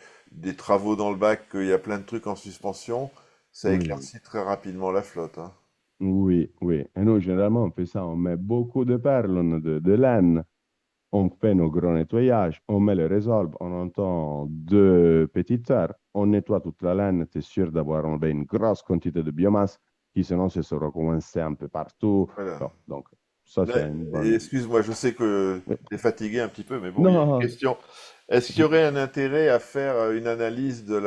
travaux dans le bac, qu'il y a plein de trucs en suspension, ça Oui, éclaircit très rapidement la flotte, hein. oui, oui. Et nous, généralement, on fait ça. On met beaucoup de perles, de laine. On fait nos gros nettoyages. On met le résolve. On entend 2 petites heures. On nettoie toute la laine. Tu es sûr d'avoir enlevé une grosse quantité de biomasse qui, sinon, se sera coincé un peu partout. Voilà. Bon, donc, ça, Là, c'est une et bonne. excuse-moi, je sais que Oui. tu es fatigué un petit peu, mais bon, il y a une Non, question. Est-ce qu'il y aurait un intérêt à faire une analyse de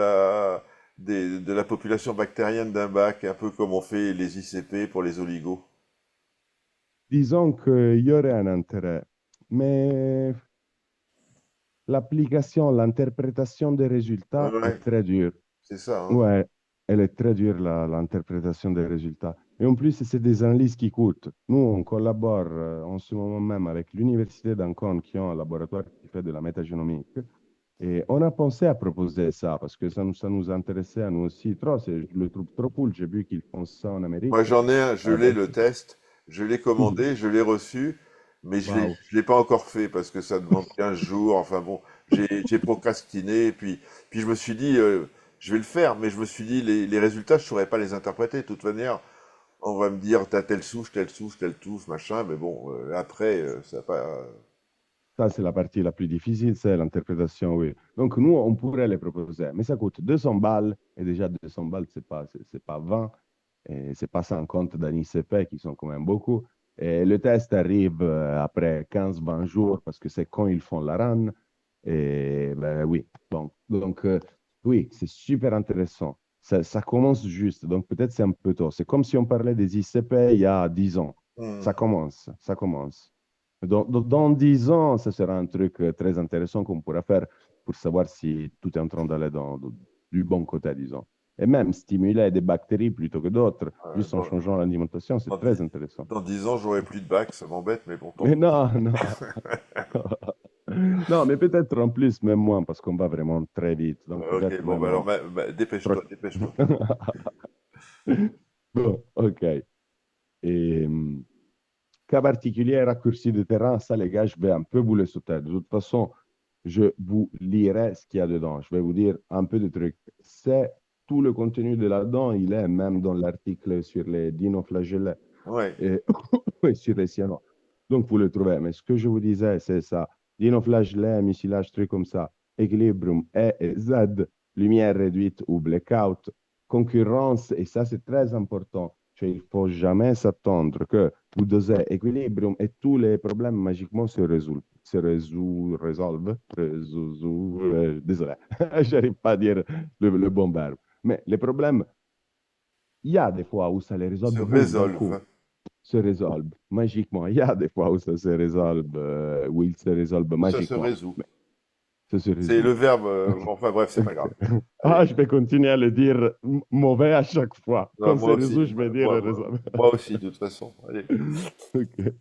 la population bactérienne d'un bac, un peu comme on fait les ICP pour les oligos? disons qu'il y aurait un intérêt. Mais l'application, l'interprétation des résultats Ouais, est très dure. c'est ça, hein. Ouais, elle est très dure, l'interprétation des résultats. Et en plus, c'est des analyses qui coûtent. Nous, on collabore en ce moment même avec l'Université d'Ancon qui ont un laboratoire qui fait de la métagénomique. Et on a pensé à proposer ça parce que ça nous intéressait à nous aussi trop. Je le trouve trop cool. J'ai vu qu'ils font ça en Moi, Amérique j'en ai un, je l'ai avec. le test, je l'ai commandé, je l'ai reçu, mais Waouh. je l'ai pas encore fait parce que ça demande 15 jours. Enfin bon, j'ai procrastiné, puis je me suis dit, je vais le faire, mais je me suis dit, les résultats, je saurais pas les interpréter. De toute manière, on va me dire, t'as telle touche, machin, mais bon, après, ça va pas. Ça, c'est la partie la plus difficile, c'est l'interprétation, oui. Donc, nous, on pourrait les proposer, mais ça coûte 200 balles, et déjà 200 balles, c'est pas 20, et c'est pas 50 d'un ICP, qui sont quand même beaucoup. Et le test arrive après 15-20 jours, parce que c'est quand ils font la run, et ben, oui. Donc, oui, c'est super intéressant. Ça commence juste, donc peut-être c'est un peu tôt. C'est comme si on parlait des ICP il y a 10 ans. Hmm. Ça commence. Dans 10 ans, ça sera un truc très intéressant qu'on pourra faire pour savoir si tout est en train d'aller du bon côté, disons. Et même stimuler des bactéries plutôt que d'autres, Euh, juste en dans, changeant l'alimentation, c'est dans très dix intéressant. dans 10 ans, j'aurai plus de bac, ça m'embête, mais bon, tant Mais pis. non, non. Non, mais peut-être en plus, même moins, parce qu'on va vraiment très vite. Donc Ok, peut-être bon, même bah alors, en dépêche-toi, proche. dépêche-toi. Bon, ok. Et cas particulier, raccourci de terrain, ça, les gars, je vais un peu vous le sauter. De toute façon, je vous lirai ce qu'il y a dedans. Je vais vous dire un peu de trucs. C'est tout le contenu de là-dedans, il est même dans l'article sur les dinoflagellés Ouais. et oui, sur les cyanodes. Donc, vous le trouvez. Mais ce que je vous disais, c'est ça. Dinoflagellés, mucilage, trucs comme ça. Équilibrium E et Z, lumière réduite ou blackout. Concurrence, et ça, c'est très important. Cioè, il faut jamais s'attendre que vous dosez Equilibrium et tous les problèmes magiquement résolvent. Désolé, j'arrive pas à dire le bon verbe. Mais les problèmes, il y a des fois où ça les résolve Se boum d'un coup, résolvent. se résolvent magiquement. Il y a des fois où ça se résolve, où ils se résolvent Ça se magiquement. résout. Mais ça se C'est le résout. verbe. Bon, enfin bref, c'est pas grave. Ah, Allez. je vais continuer à le dire mauvais à chaque fois. Non, Quand moi c'est aussi. résout, je vais dire résolve. Moi aussi, de toute façon. Allez. Ok.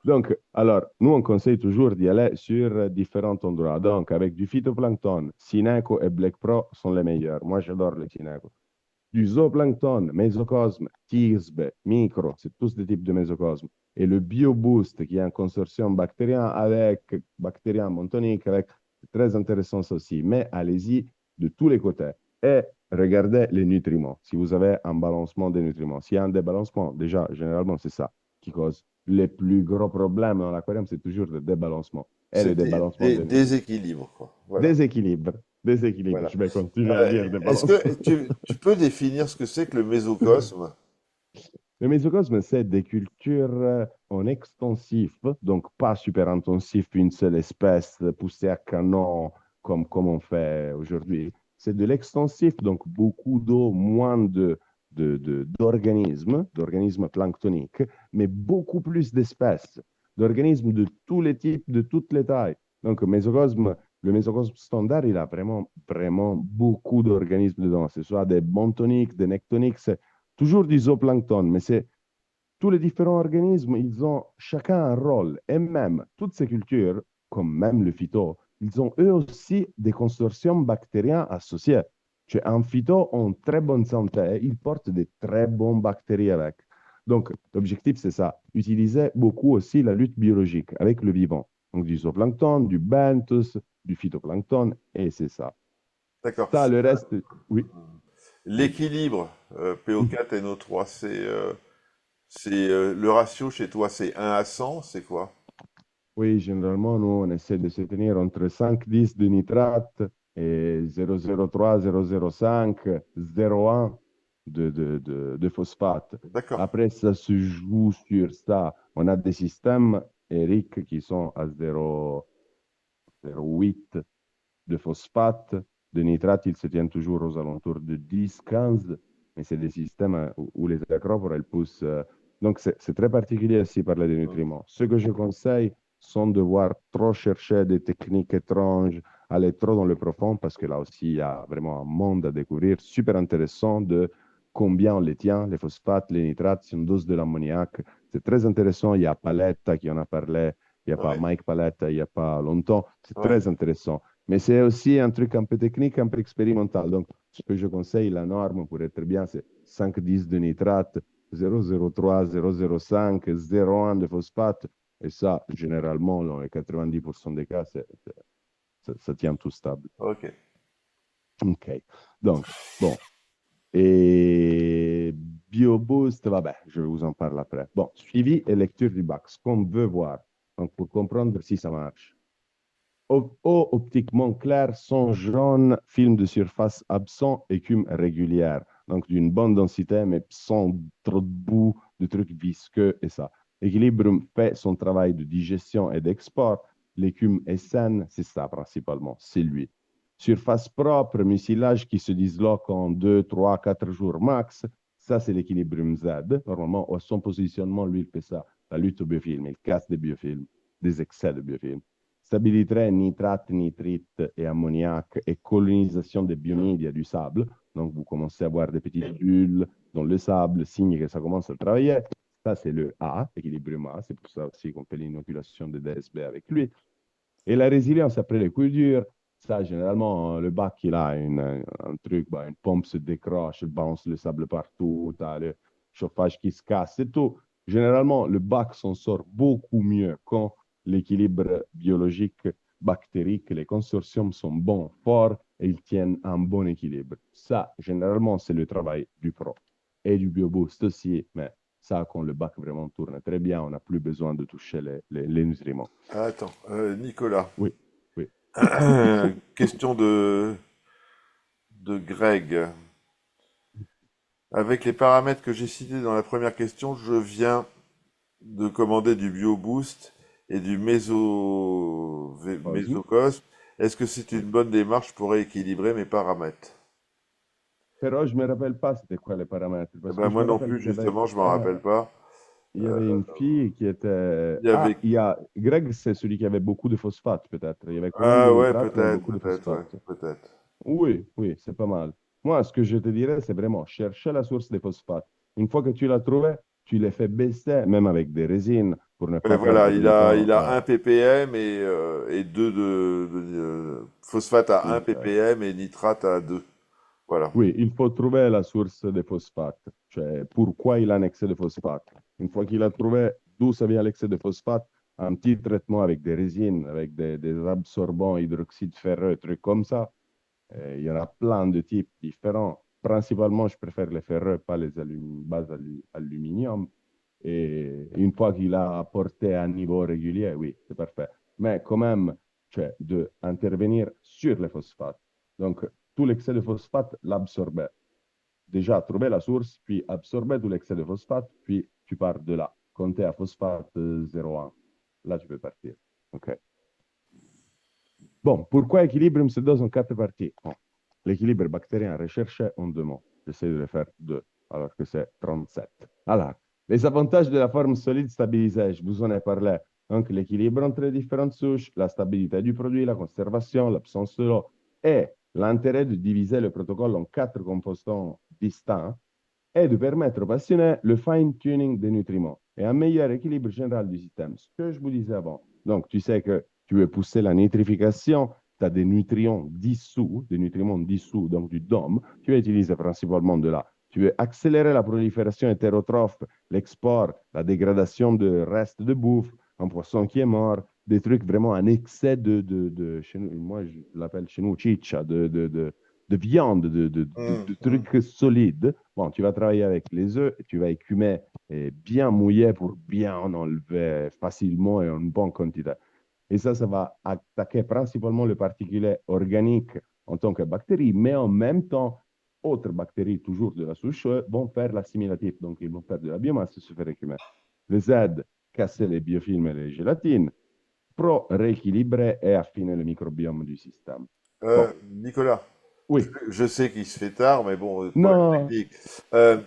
Donc, alors, nous, on conseille toujours d'y aller sur différents endroits. Donc, avec du phytoplancton, Sineco et Black Pro sont les meilleurs. Moi, j'adore les Sineco. Du zooplancton, mésocosme, Tirsbe, micro, c'est tous des types de mésocosme. Et le BioBoost, qui est un consortium bactérien avec bactérien montonique, avec, c'est très intéressant ça aussi. Mais allez-y de tous les côtés. Et regardez les nutriments. Si vous avez un balancement des nutriments, s'il y a un débalancement, déjà, généralement, c'est ça qui cause les plus gros problèmes dans l'aquarium, c'est toujours le débalancement. Et le C'est débalancement des nutriments. déséquilibre, quoi. Voilà. Déséquilibre. Déséquilibre. Voilà. Je vais continuer à dire Est-ce débalancement. que tu peux définir ce que c'est que le mésocosme? Le mésocosme, c'est des cultures en extensif, donc pas super intensif, une seule espèce poussée à canon comme on fait aujourd'hui. C'est de l'extensif, donc beaucoup d'eau, moins d'organismes planctoniques, mais beaucoup plus d'espèces, d'organismes de tous les types, de toutes les tailles. Donc, mésocosme, Le mésocosme standard, il a vraiment, vraiment beaucoup d'organismes dedans. Ce soit des bentoniques, des nectoniques, c'est toujours du zooplancton, mais c'est tous les différents organismes, ils ont chacun un rôle. Et même toutes ces cultures, comme même le phyto, ils ont eux aussi des consortiums bactériens associés. Cioè, un phyto en très bonne santé, il porte des très bons bactéries avec. Donc, l'objectif, c'est ça, utiliser beaucoup aussi la lutte biologique avec le vivant. Donc, du zooplancton, du benthos, du phytoplancton, et c'est ça. D'accord. Ça, le reste, oui, oui. L'équilibre PO4 NO3, le ratio chez toi, c'est 1 à 100, c'est quoi? Oui, généralement, nous, on essaie de se tenir entre 5,10 de nitrate et 0,03, 0,05, 0,1 de phosphate. D'accord. Après, ça se joue sur ça. On a des systèmes, Eric, qui sont à 0,08 de phosphate. De nitrate, ils se tiennent toujours aux alentours de 10, 15, mais c'est des systèmes où les acropores, elles poussent. Donc, c'est très particulier aussi parler des nutriments. Ce que je conseille, sans devoir trop chercher des techniques étranges, aller trop dans le profond, parce que là aussi, il y a vraiment un monde à découvrir, super intéressant de combien on les tient, les phosphates, les nitrates, c'est une dose de l'ammoniac. C'est très intéressant. Il y a Paletta qui en a parlé, il n'y a pas Ouais, Mike Paletta, il n'y a pas longtemps. C'est ouais. très intéressant. Mais c'est aussi un truc un peu technique, un peu expérimental. Donc, ce que je conseille, la norme pour être bien, c'est 5,10 de nitrate, 0,03, 0,05, 0,1 de phosphate. Et ça, généralement, dans les 90% des cas, ça tient tout stable. Ok. OK. Donc, bon. Et BioBoost, vabbè, je vous en parle après. Bon, suivi et lecture du bac, ce qu'on veut voir. Donc, pour comprendre si ça marche. Eau optiquement claire, son jaune, film de surface absent, écume régulière. Donc d'une bonne densité, mais sans trop de boue, de trucs visqueux et ça. Equilibrium fait son travail de digestion et d'export. L'écume est saine, c'est ça principalement, c'est lui. Surface propre, mucilage qui se disloque en 2, 3, 4 jours max. Ça, c'est l'équilibrium Z. Normalement, à son positionnement, lui, il fait ça. La lutte au biofilm, il casse des biofilms, des excès de biofilm. Stabilité, nitrate, nitrite et ammoniac et colonisation des bionides du sable. Donc, vous commencez à voir des petites bulles dans le sable, signe que ça commence à travailler. Ça, c'est le A, équilibrium A. C'est pour ça aussi qu'on fait l'inoculation de DSB avec lui. Et la résilience après les coups durs, ça, généralement, le bac, il a un truc, bah, une pompe se décroche, bounce le sable partout, tu as le chauffage qui se casse et tout. Généralement, le bac s'en sort beaucoup mieux quand l'équilibre biologique, bactérique, les consortiums sont bons, forts et ils tiennent un bon équilibre. Ça, généralement, c'est le travail du pro et du BioBoost aussi, mais ça, quand le bac vraiment tourne très bien, on n'a plus besoin de toucher les nutriments. Ah, attends, Nicolas. Oui, oui. Question de Greg. Avec les paramètres que j'ai cités dans la première question, je viens de commander du BioBoost et du Cosme. Mésocosme. Est-ce que c'est une bonne démarche pour rééquilibrer mes paramètres? Però je ne me rappelle pas c'était quoi les paramètres, Eh parce que ben, je moi me non rappelle plus, qu'il y avait, justement, je m'en rappelle pas. il y Euh, avait une fille qui était... il y Ah, avait... il y a... Greg, c'est celui qui avait beaucoup de phosphate, peut-être. Il y avait quand même Ah des ouais, nitrates, mais peut-être, beaucoup de peut-être, ouais, phosphate. peut-être. Oui, oui, c'est pas mal. Moi, ce que je te dirais, c'est vraiment chercher la source des phosphates. Une fois que tu l'as trouvée, tu les fais baisser, même avec des résines, pour ne Ouais, pas voilà, perdre de temps. il a Ouais, 1 ppm et 2 phosphate à 1 exact. ppm et nitrate à 2. Voilà. Oui, il faut trouver la source des phosphates, cioè pourquoi il a un excès de phosphate. Une fois qu'il a trouvé d'où ça vient l'excès de phosphate, un petit traitement avec des résines, avec des absorbants, hydroxyde ferreux, trucs comme ça. Il y en a plein de types différents. Principalement, je préfère les ferreux, pas les bases aluminium. Et une fois qu'il a apporté à un niveau régulier, oui, c'est parfait. Mais quand même, cioè, de intervenir sur les phosphates. Donc, tout l'excès de phosphate l'absorber. Déjà, trouver la source, puis absorber tout l'excès de phosphate, puis tu pars de là. Compter à phosphate 0,1. Là, tu peux partir. OK. Bon, pourquoi Equilibrium se dose en quatre parties? Bon, l'équilibre bactérien recherché en deux mots. J'essaie de le faire deux, alors que c'est 37. Alors, les avantages de la forme solide stabilisée, je vous en ai parlé. Donc, l'équilibre entre les différentes souches, la stabilité du produit, la conservation, l'absence de l'eau et l'intérêt de diviser le protocole en 4 composants distincts est de permettre aux passionnés le fine-tuning des nutriments et un meilleur équilibre général du système. Ce que je vous disais avant. Donc, tu sais que tu veux pousser la nitrification, tu as des nutriments dissous, donc du DOM, tu vas utiliser principalement de là. Tu veux accélérer la prolifération hétérotrophe, l'export, la dégradation de restes de bouffe, un poisson qui est mort, des trucs vraiment un excès chez nous, moi je l'appelle chez nous chicha, de viande, de hum. trucs solides. Bon, tu vas travailler avec les œufs, tu vas écumer et bien mouiller pour bien en enlever facilement et en bonne quantité. Et ça va attaquer principalement les particules organiques en tant que bactéries, mais en même temps, autres bactéries, toujours de la souche, vont faire l'assimilatif. Donc, ils vont faire de la biomasse et se faire écumer. Les Z, casser les biofilms et les gélatines, pour rééquilibrer et affiner le microbiome du système. Bon, Nicolas, oui, je sais qu'il se fait tard, mais bon, problème non, technique. Euh,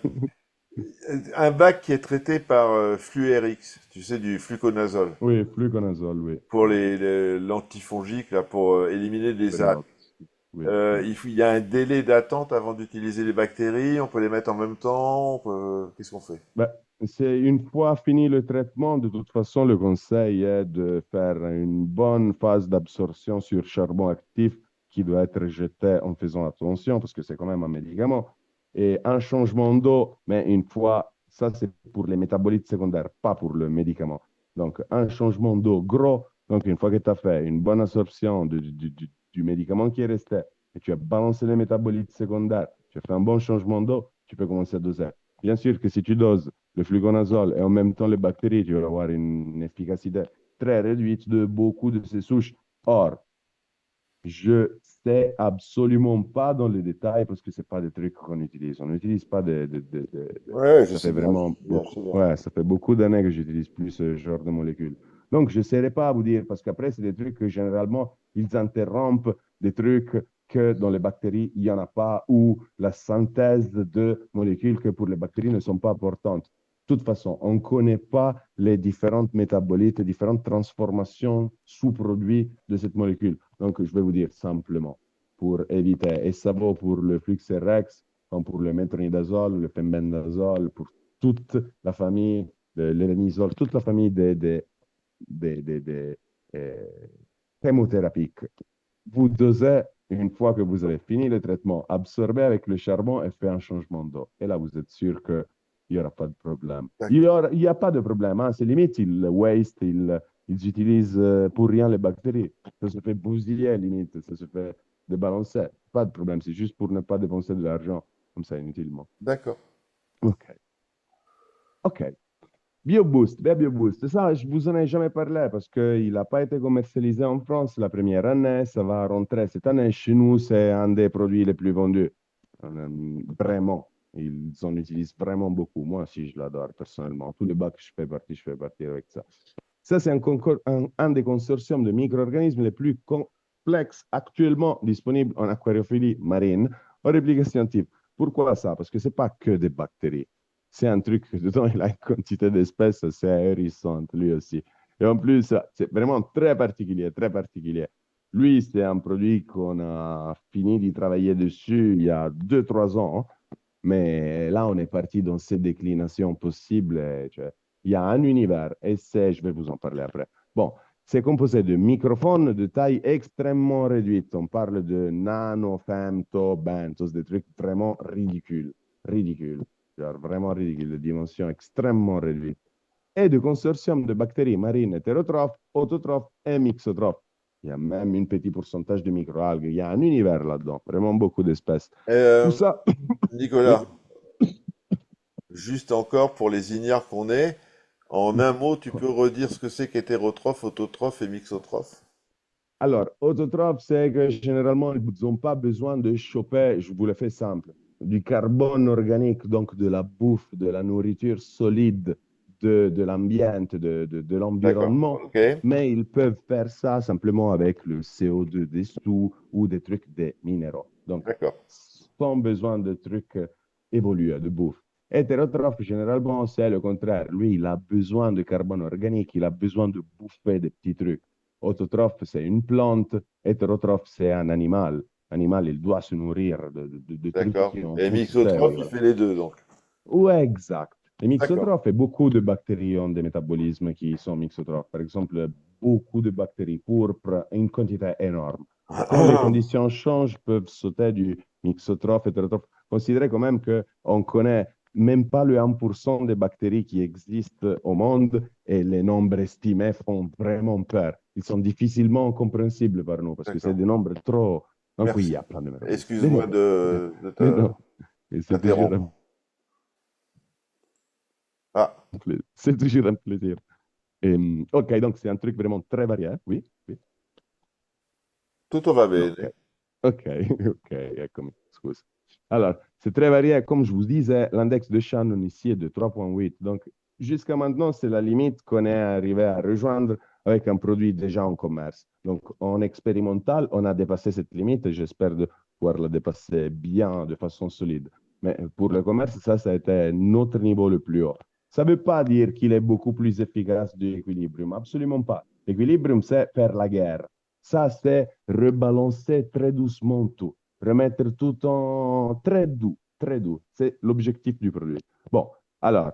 un bac qui est traité par Fluerix, tu sais, du fluconazole, oui, fluconazole, oui. pour l'antifongique, là, pour éliminer les algues. Redox, oui. Il y a un délai d'attente avant d'utiliser les bactéries, on peut les mettre en même temps, qu'est-ce qu'on fait? Ben, c'est une fois fini le traitement, de toute façon, le conseil est de faire une bonne phase d'absorption sur charbon actif qui doit être jeté en faisant attention parce que c'est quand même un médicament. Et un changement d'eau, mais une fois, ça c'est pour les métabolites secondaires, pas pour le médicament. Donc, un changement d'eau gros, donc une fois que tu as fait une bonne absorption du médicament qui est resté et tu as balancé les métabolites secondaires, tu as fait un bon changement d'eau, tu peux commencer à doser. Bien sûr que si tu doses le fluconazole et en même temps les bactéries, tu vas avoir une efficacité très réduite de beaucoup de ces souches. Or, je sais absolument pas dans les détails parce que c'est pas des trucs qu'on utilise. On n'utilise pas Ouais, je ça sais fait bien, je vraiment sais bien, je beaucoup. sais bien. Ouais, ça fait beaucoup d'années que j'utilise plus ce genre de molécules. Donc, je ne saurais pas vous dire parce qu'après, c'est des trucs que généralement, ils interrompent des trucs que dans les bactéries, il n'y en a pas ou la synthèse de molécules que pour les bactéries ne sont pas importantes. De toute façon, on ne connaît pas les différentes métabolites, les différentes transformations sous-produits de cette molécule. Donc, je vais vous dire simplement, pour éviter, et ça vaut pour le Fluxerex, comme pour le métronidazole, le pembendazole, pour toute la famille de l'élénisol, toute la famille des euh, chemothérapiques. Vous dosez une fois que vous avez fini le traitement, absorbez avec le charbon et faites un changement d'eau. Et là, vous êtes sûr qu'il n'y aura pas de problème. D'accord. Il y a pas de problème. Hein. C'est limite, ils waste, ils utilisent pour rien les bactéries. Ça se fait bousiller, limite. Ça se fait débalancer. Pas de problème. C'est juste pour ne pas dépenser de l'argent comme ça inutilement. D'accord. OK. OK. BioBoost, ben BioBoost, ça, je vous en ai jamais parlé parce qu'il n'a pas été commercialisé en France la première année, ça va rentrer cette année. Chez nous, c'est un des produits les plus vendus. Vraiment, ils en utilisent vraiment beaucoup. Moi aussi, je l'adore personnellement. Tous les bacs que je fais partie avec ça. Ça, c'est un des consortiums de micro-organismes les plus complexes actuellement disponibles en aquariophilie marine en réplication scientifique. Pourquoi ça? Parce que ce n'est pas que des bactéries. C'est un truc que dedans, il a une quantité d'espèces assez ahurissante, lui aussi. Et en plus, c'est vraiment très particulier, très particulier. Lui, c'est un produit qu'on a fini de travailler dessus il y a 2, 3 ans, mais là, on est parti dans ces déclinations possibles. Cioè, il y a un univers, et c'est, je vais vous en parler après. Bon, c'est composé de microphones de taille extrêmement réduite. On parle de nano, femto, bentos, des trucs vraiment ridicules. Ridicules. Genre vraiment ridicules, de dimensions extrêmement réduites. Et de consortium de bactéries marines hétérotrophes, autotrophes et mixotrophes. Il y a même un petit pourcentage de microalgues. Il y a un univers là-dedans, vraiment beaucoup d'espèces. Tout Euh, ça, oui. Nicolas, juste encore pour les ignares qu'on est, en un mot, tu peux redire ce que c'est qu'hétérotrophe, autotrophe et mixotrophe? Alors, autotrophe, c'est que généralement, ils n'ont pas besoin de choper, je vous le fais simple, du carbone organique, donc de la bouffe, de la nourriture solide, de l'ambiance, de D'accord. l'environnement, Ok. mais ils peuvent faire ça simplement avec le CO2 dessous ou des trucs des minéraux. Donc, D'accord. sans besoin de trucs évolués, de bouffe. Hétérotrophe, généralement, c'est le contraire. Lui, il a besoin de carbone organique, il a besoin de bouffer des petits trucs. Autotrophe, c'est une plante. Hétérotrophe, c'est un animal. L'animal, il doit se nourrir de trucs D'accord. qui ont Et poussé. mixotrophe, il Voilà. fait les deux, donc. Ouais, exact. Les D'accord. mixotrophes, et beaucoup de bactéries ont des métabolismes qui sont mixotrophes. Par exemple, beaucoup de bactéries pourpres, une quantité énorme. Quand les conditions changent, peuvent sauter du mixotrophe, hétérotrophe. Considérez quand même qu'on connaît même pas le 1% des bactéries qui existent au monde et les nombres estimés font vraiment peur. Ils sont difficilement compréhensibles par nous parce que c'est D'accord. des nombres trop... Donc oui, il y Merci. a plein de métabolismes. De Excuse-moi rien. de Mais non, et c'est toujours t'interrompre. Ah, c'est toujours un plaisir. Ok, donc c'est un truc vraiment très varié. Oui, oui. tutto va No, ok. bene. Ok, ok, eccomi, scusa. Alors, c'est très varié. Comme je vous disais, l'index de Shannon ici est de 3,8. Donc, jusqu'à maintenant, c'est la limite qu'on est arrivé à rejoindre avec un produit déjà en commerce. Donc, en expérimental, on a dépassé cette limite et j'espère de pouvoir la dépasser bien, de façon solide. Mais pour le commerce, ça a été notre niveau le plus haut. Ça ne veut pas dire qu'il est beaucoup plus efficace de l'équilibrium, absolument pas. L'équilibrium, c'est faire la guerre. Ça, c'est rebalancer très doucement tout, remettre tout en très doux, très doux. C'est l'objectif du produit. Bon, alors,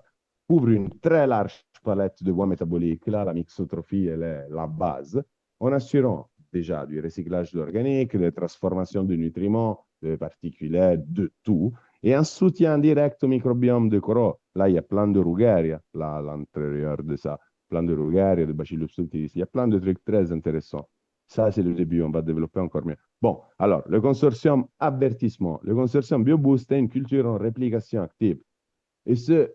couvre une très large palette de voies métaboliques. Là, la mixotrophie, elle est la base, en assurant déjà du recyclage d'organique, de transformation de nutriments, de particules, de tout, et un soutien direct au microbiome de coraux. Là, il y a plein de Rugeria, là, à l'intérieur de ça, plein de Rugeria, de Bacillus subtilis, il y a plein de trucs très intéressants. Ça, c'est le début, on va développer encore mieux. Bon, alors, le consortium avertissement. Le consortium BioBoost est une culture en réplication active. Et ce,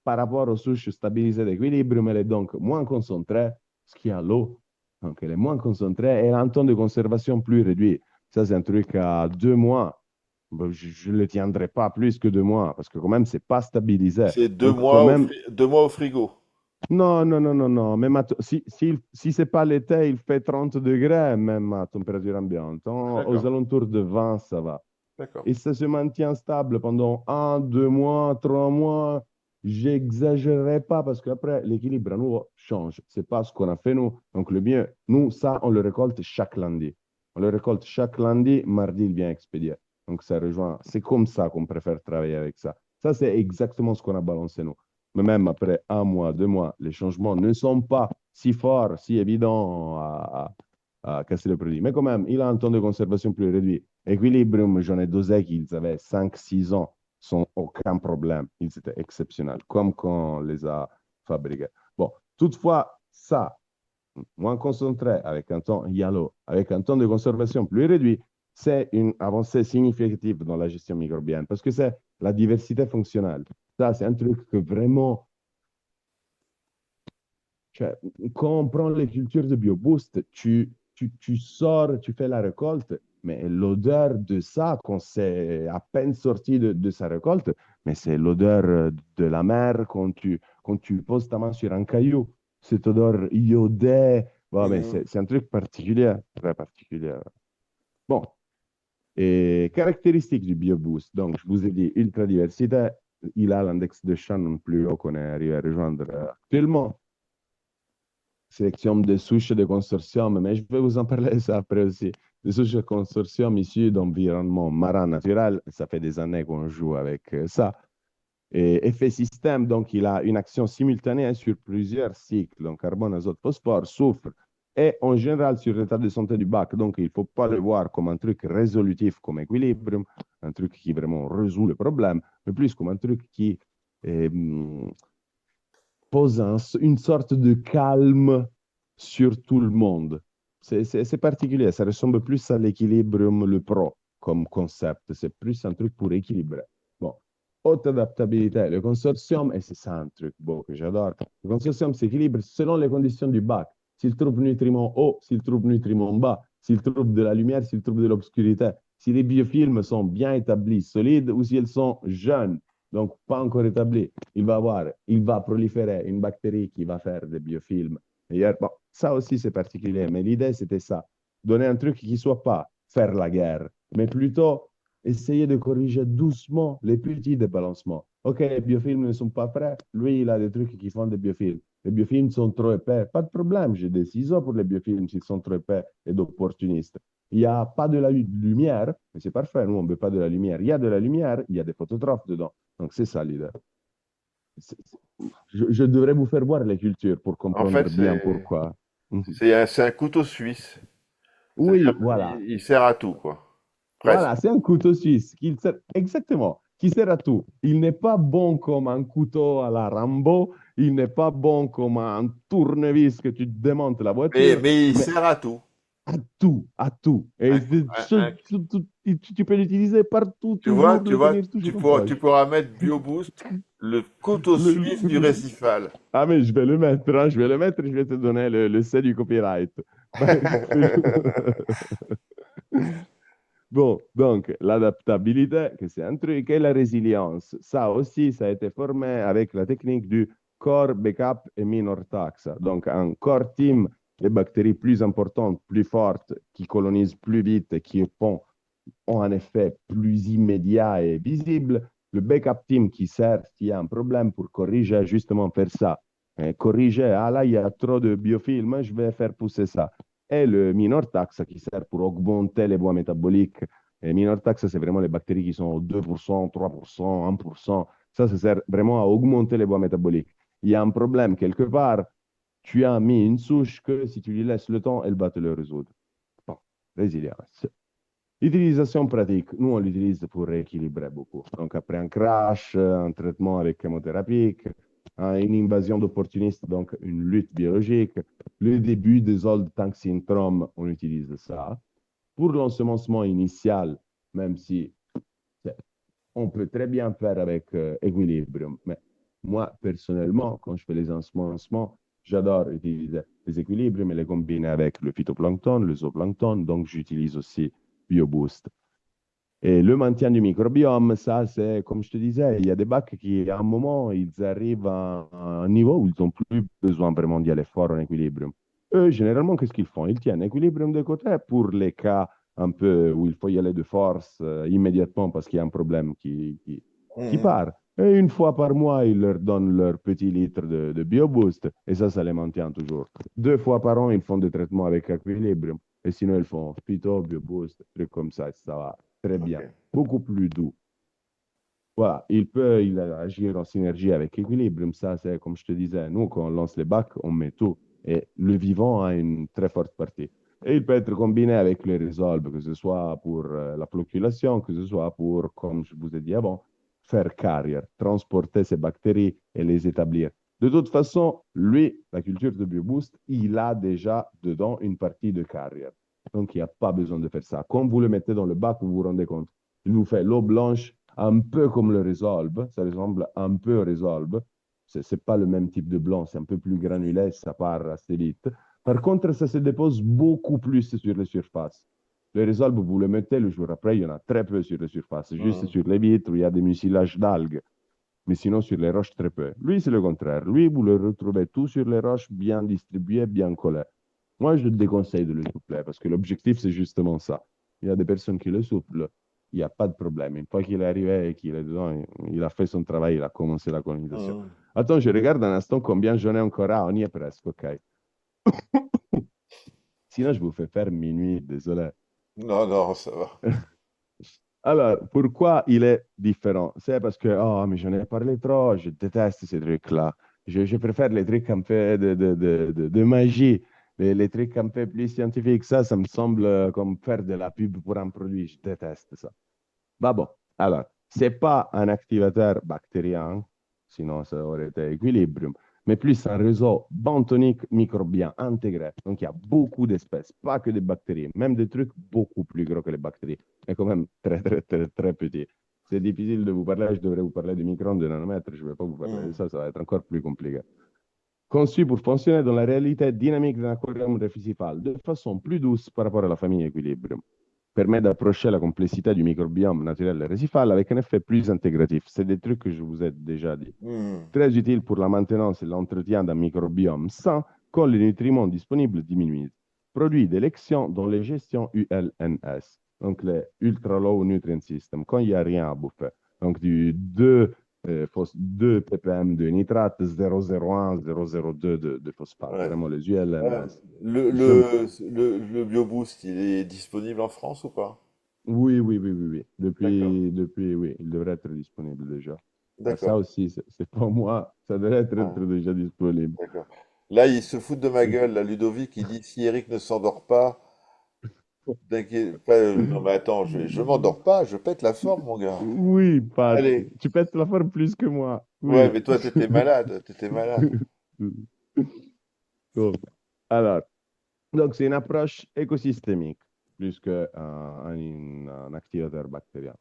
par rapport aux souches stabilisées d'équilibre, mais elle est donc moins concentrée, ce qui a l'eau. Donc, elle est moins concentrée et elle a un temps de conservation plus réduit. Ça, c'est un truc à 2 mois. Bon, je ne le tiendrai pas plus que 2 mois parce que quand même, c'est pas stabilisé. C'est Donc, quand même, 2 mois au frigo. non, non, non, non, non. Même si c'est pas l'été, il fait 30 degrés, même à température ambiante. Ah, Aux d'accord. alentours de 20, ça va. D'accord. Et ça se maintient stable pendant 1, 2 mois, 3 mois. J'exagérerai pas parce qu'après, l'équilibre à nouveau change. C'est pas ce qu'on a fait nous. Donc, le mieux, nous, ça, on le récolte chaque lundi. On le récolte chaque lundi, mardi, il vient expédier. Donc, ça rejoint. C'est comme ça qu'on préfère travailler avec ça. Ça, c'est exactement ce qu'on a balancé nous. Mais même après 1 mois, 2 mois, les changements ne sont pas si forts, si évidents à casser le produit. Mais quand même, il a un temps de conservation plus réduit. Equilibrium, j'en ai dosé qu'ils avaient 5, 6 ans sans aucun problème. Ils étaient exceptionnels, comme quand on les a fabriqués. Bon, toutefois, ça, moins concentré, avec un temps yellow, avec un temps de conservation plus réduit, c'est une avancée significative dans la gestion microbienne parce que c'est la diversité fonctionnelle. Ça, c'est un truc que vraiment, cioè, quand on prend les cultures de BioBoost, tu sors, tu fais la récolte, mais l'odeur de ça, quand c'est à peine sorti de sa récolte, mais c'est l'odeur de la mer quand tu poses ta main sur un caillou. Cette odeur iodée, bon, mais Mhm. c'est un truc particulier, très particulier. Bon, et caractéristiques du BioBoost. Donc, je vous ai dit, ultra diversité, il a l'index de Shannon plus haut qu'on est arrivé à rejoindre actuellement sélection des souches de consortium, mais je vais vous en parler ça après aussi. Des souches de consortium issues d'environnements marins naturels, ça fait des années qu'on joue avec ça. Et effet système, donc il a une action simultanée sur plusieurs cycles, donc carbone, azote, phosphore, soufre, et en général sur l'état de santé du bac. Donc il ne faut pas le voir comme un truc résolutif comme équilibre, un truc qui vraiment résout le problème, mais plus comme un truc qui eh, pose une sorte de calme sur tout le monde. C'est particulier, ça ressemble plus à l'équilibrium le pro comme concept, c'est plus un truc pour équilibrer. Bon, haute adaptabilité, le consortium, et c'est ça un truc beau que j'adore, le consortium s'équilibre selon les conditions du bac. S'il trouve nutriments haut, s'il trouve nutriments bas, s'il trouve de la lumière, s'il trouve de l'obscurité, si les biofilms sont bien établis, solides, ou si elles sont jeunes, donc pas encore établies, il va proliférer une bactérie qui va faire des biofilms. Bon, ça aussi, c'est particulier, mais l'idée, c'était ça. Donner un truc qui ne soit pas faire la guerre, mais plutôt essayer de corriger doucement les petits débalancements. Ok, les biofilms ne sont pas prêts. Lui, il a des trucs qui font des biofilms. Les biofilms sont trop épais. Pas de problème, j'ai des ciseaux pour les biofilms s'ils sont trop épais et d'opportunistes. Il n'y a pas de la lumière, mais c'est parfait, nous, on ne veut pas de la lumière. Il y a de la lumière, il y a des phototrophes dedans. Donc, c'est ça l'idée. Je devrais vous faire voir les cultures pour En fait, comprendre bien pourquoi. Mhm. c'est un couteau suisse. C'est-à-dire, Oui, voilà. il sert à tout, quoi. Presque. Voilà, c'est un couteau suisse qui sert, exactement, qui sert à tout. Il n'est pas bon comme un couteau à la Rambo, il n'est pas bon comme un tournevis que tu démontes la voiture, Mais il mais sert à tout. à tout, à tout. Et Un cou- un- tu peux l'utiliser partout, tu le vois, tenir toujours en poche. tu pourras mettre BioBoost, le couteau Le suisse du couteau suisse. récifal. Ah, mais je vais le mettre, hein, je vais le mettre, je vais te donner le C du copyright. Bon, donc l'adaptabilité, que c'est un truc, et la résilience. Ça aussi, ça a été formé avec la technique du core, backup et minor taxa. Donc un core team, les bactéries plus importantes, plus fortes, qui colonisent plus vite et qui ont un effet plus immédiat et visible. Le backup team qui sert s'il y a un problème pour corriger, justement faire ça. Corriger, ah là, il y a trop de biofilms, je vais faire pousser ça. Et le minor taxa qui sert pour augmenter les voies métaboliques. Et minor taxa, c'est vraiment les bactéries qui sont au 2%, 3%, 1%. Ça sert vraiment à augmenter les voies métaboliques. Il y a un problème quelque part, tu as mis une souche que si tu lui laisses le temps, elle va te le résoudre. Bon, résilience. Utilisation pratique, nous on l'utilise pour rééquilibrer beaucoup. Donc après un crash, un traitement avec chimiothérapie, une invasion d'opportunistes, donc une lutte biologique, le début des old tank syndrome, on utilise ça. Pour l'ensemencement initial, même si on peut très bien faire avec Equilibrium, mais moi personnellement, quand je fais les ensemencements, j'adore utiliser les équilibres et les combiner avec le phytoplancton, le zooplancton, donc j'utilise aussi BioBoost. Et le maintien du microbiome, ça, c'est comme je te disais, il y a des bacs qui, à un moment, ils arrivent à un niveau où ils n'ont plus besoin vraiment d'y aller fort en équilibre. Eux, généralement, qu'est-ce qu'ils font? Ils tiennent l'équilibre de côté pour les cas un peu où il faut y aller de force immédiatement parce qu'il y a un problème qui Mhm. part. Et une fois par mois, ils leur donnent leur petit litre de BioBoost et ça les maintient toujours. Deux fois par an, ils font des traitements avec Equilibrium. Et sinon, ils font Phyto, BioBoost, trucs comme ça, et ça va très bien. Ok. Beaucoup plus doux. Voilà, il agir en synergie avec Equilibrium. Ça, c'est comme je te disais, nous, quand on lance les bacs, on met tout. Et le vivant a une très forte partie. Et il peut être combiné avec les Resolve, que ce soit pour la floculation, que ce soit pour, comme je vous ai dit avant, faire carrière, transporter ces bactéries et les établir. De toute façon, lui, la culture de BioBoost, il a déjà dedans une partie de carrière. Donc, il n'y a pas besoin de faire ça. Quand vous le mettez dans le bac, vous vous rendez compte. Il vous fait l'eau blanche un peu comme le Resolve, ça ressemble un peu au Resolve. C'est pas le même type de blanc, c'est un peu plus granulé, ça part assez vite. Par contre, ça se dépose beaucoup plus sur les surfaces. Le Resolve, vous le mettez le jour après, il y en a très peu sur les surfaces, juste Mhm. sur les vitres où il y a des mucilages d'algues, mais sinon sur les roches, très peu. Lui, c'est le contraire. Lui, vous le retrouvez tout sur les roches, bien distribué, bien collé. Moi, je te déconseille de le souffler parce que l'objectif, c'est justement ça. Il y a des personnes qui le soufflent, il n'y a pas de problème. Une fois qu'il est arrivé et qu'il est dedans, il a fait son travail, il a commencé la colonisation. Mhm. Attends, je regarde un instant combien j'en ai encore. Ah, on y est presque, ok. Sinon, je vous fais faire minuit, désolé. Non, non, ça va. Alors, pourquoi il est différent? C'est parce que, oh, mais j'en ai parlé trop, je déteste ces trucs-là. Je préfère les trucs un peu de magie, les trucs un peu plus scientifiques. Ça me semble comme faire de la pub pour un produit. Je déteste ça. Bah bon, alors, c'est pas un activateur bactérien, sinon ça aurait été Equilibrium, mais plus un réseau bentonique microbien intégré. Donc il y a beaucoup d'espèces, pas que des bactéries, même des trucs beaucoup plus gros que les bactéries, mais quand même très, très, très, très petits. C'est difficile de vous parler, je devrais vous parler de microns, de nanomètres, je ne vais pas vous parler de Mhm. ça va être encore plus compliqué. Conçu pour fonctionner dans la réalité dynamique d'un aquarium récifal de façon plus douce par rapport à la famille Equilibrium permet d'approcher la complexité du microbiome naturel récifal avec un effet plus intégratif. C'est des trucs que je vous ai déjà dit. Mhm. Très utile pour la maintenance et l'entretien d'un microbiome sain quand les nutriments disponibles diminuent. Produit d'élection dans les gestions ULNS, donc les Ultra Low Nutrient System, quand il n'y a rien à bouffer. Donc du 2 2 ppm de nitrate, 0,01, 0,02 de phosphate. Ouais. Vraiment, les ULN. Ouais. Le, Je... le, le BioBoost, il est disponible en France ou pas? Oui, oui, oui, oui, oui. D'accord, Oui, il devrait être disponible déjà. Ah, ça d'accord. aussi, c'est pour moi, ça devrait être Ouais, déjà disponible. d'accord. Là, il se fout de ma gueule, là, Ludovic, il dit si Eric ne s'endort pas, t'inquiète pas. Non, mais attends, je m'endors pas, je pète la forme, mon gars. Oui, Pat, Allez. tu pètes la forme plus que moi. Ouais, Oui. mais toi, t'étais malade, t'étais malade. Bon. Alors, donc c'est une approche écosystémique plus qu'un un activateur bactérien.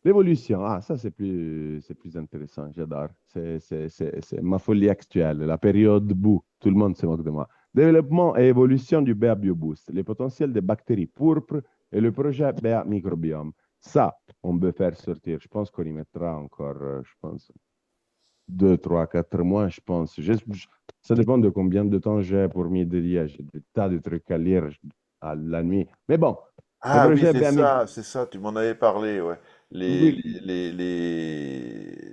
L'évolution, ah, ça c'est plus intéressant, j'adore. C'est ma folie actuelle, la période bout, tout le monde se moque de moi. Développement et évolution du BA BioBoost, les potentiels des bactéries pourpres et le projet BA Microbiome. Ça, on peut faire sortir. Je pense qu'on y mettra encore, je pense, 2, 3, 4 mois, je pense. Ça dépend de combien de temps j'ai pour m'y dédier. J'ai des tas de trucs à lire à la nuit. Mais bon, le Ah oui, projet BA Microbiome. c'est ça, tu m'en avais parlé, ouais. Oui, Les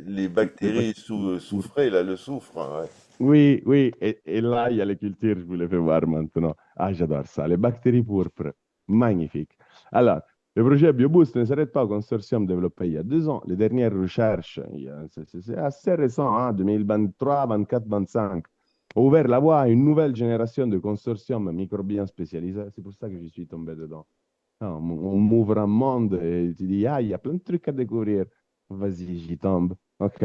les bactéries bactéries. soufrées, là, le soufre, hein, ouais. Oui, oui, et là, il y a les cultures, je vous les fais voir maintenant. Ah, j'adore ça. Les bactéries pourpres, magnifique. Alors, le projet BioBoost ne s'arrête pas au consortium développé il y a 2 ans. Les dernières recherches, c'est assez récent, hein, 2023, 24, 25, ont ouvert la voie à une nouvelle génération de consortiums microbiens spécialisés. C'est pour ça que j'y suis tombé dedans. Ah, on m'ouvre un monde et tu dis, ah, il y a plein de trucs à découvrir. Vas-y, j'y tombe. OK.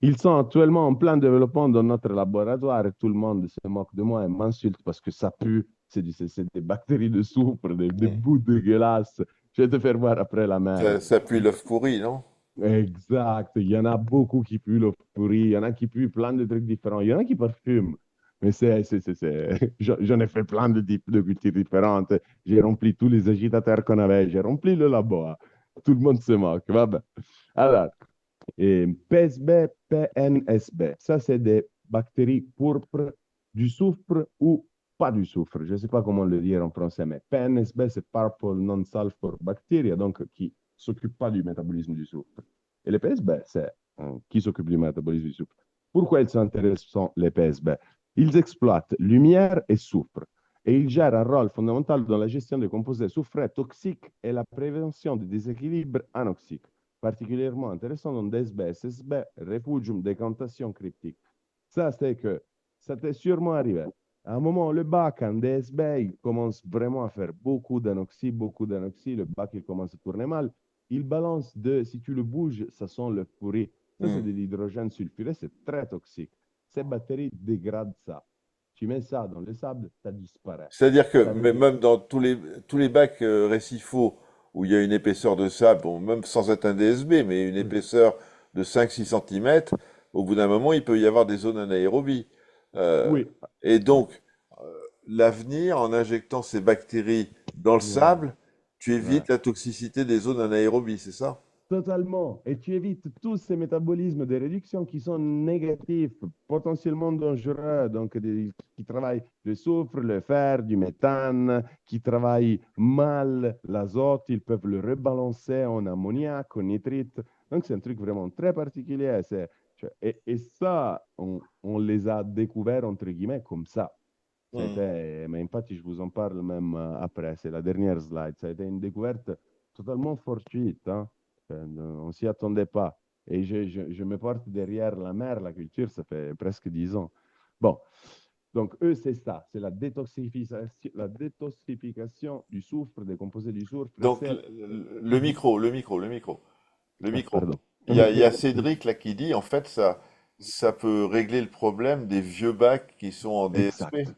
Ils sont actuellement en plein développement dans notre laboratoire et tout le monde se moque de moi et m'insulte parce que ça pue. C'est des bactéries de soufre, des Mm. bouts dégueulasses. Je vais te faire voir après la merde. Ça pue l'œuf pourri, non? Exact. Il y en a beaucoup qui puent le pourri. Il y en a qui puent plein de trucs différents. Il y en a qui parfument. Mais j'en ai fait plein de types de cultures différentes. J'ai rempli tous les agitateurs qu'on avait. J'ai rempli le labo, hein. Tout le monde se moque. Va ben. Alors, PSB, PNSB, ça, c'est des bactéries pourpres du soufre ou pas du soufre. Je ne sais pas comment le dire en français, mais PNSB, c'est Purple Non-Sulfur Bacteria, donc qui s'occupe pas du métabolisme du soufre. Et les PSB, c'est qui s'occupe du métabolisme du soufre. Pourquoi ils sont intéressants, les PSB? Ils exploitent lumière et soufre et ils gèrent un rôle fondamental dans la gestion des composés soufrés toxiques et la prévention des déséquilibres anoxiques particulièrement intéressant dans DSB, SSB, Refugium, décantation cryptique. Ça, c'est que ça t'est sûrement arrivé. À un moment, le bac en DSB, il commence vraiment à faire beaucoup d'anoxie. Le bac, il commence à tourner mal. Il balance si tu le bouges, ça sent le pourri. Ça, c'est Mm. de l'hydrogène sulfuré, c'est très toxique. Ces batteries dégradent ça. Tu mets ça dans le sable, ça disparaît. C'est-à-dire que Ça veut dire, même dans tous les bacs récifaux où il y a une épaisseur de sable, bon, même sans être un DSB, mais une épaisseur de 5-6 cm, au bout d'un moment, il peut y avoir des zones anaérobies. Euh, oui, et donc, l'avenir, en injectant ces bactéries dans le ouais, sable, tu ouais. évites la toxicité des zones anaérobies, c'est ça? Totalement. Et tu évites tous ces métabolismes de réduction qui sont négatifs, potentiellement dangereux, donc qui travaillent le soufre, le fer, du méthane, qui travaillent mal l'azote, ils peuvent le rebalancer en ammoniac, en nitrite. Donc c'est un truc vraiment très particulier. Et ça, on les a découverts, entre guillemets, comme ça. Mm. Mais infatti, je vous en parle même après, c'est la dernière slide. Ça a été une découverte totalement fortuite, hein. On s'y attendait pas. Et je me porte derrière la mer, la culture, ça fait presque 10 ans. Bon, donc eux, c'est ça, c'est la détoxification du soufre, des composés du soufre, Donc, c'est... le Ah, micro. pardon. Il y a Cédric là qui dit, en fait, ça peut régler le problème des vieux bacs qui sont en DSP. Exact.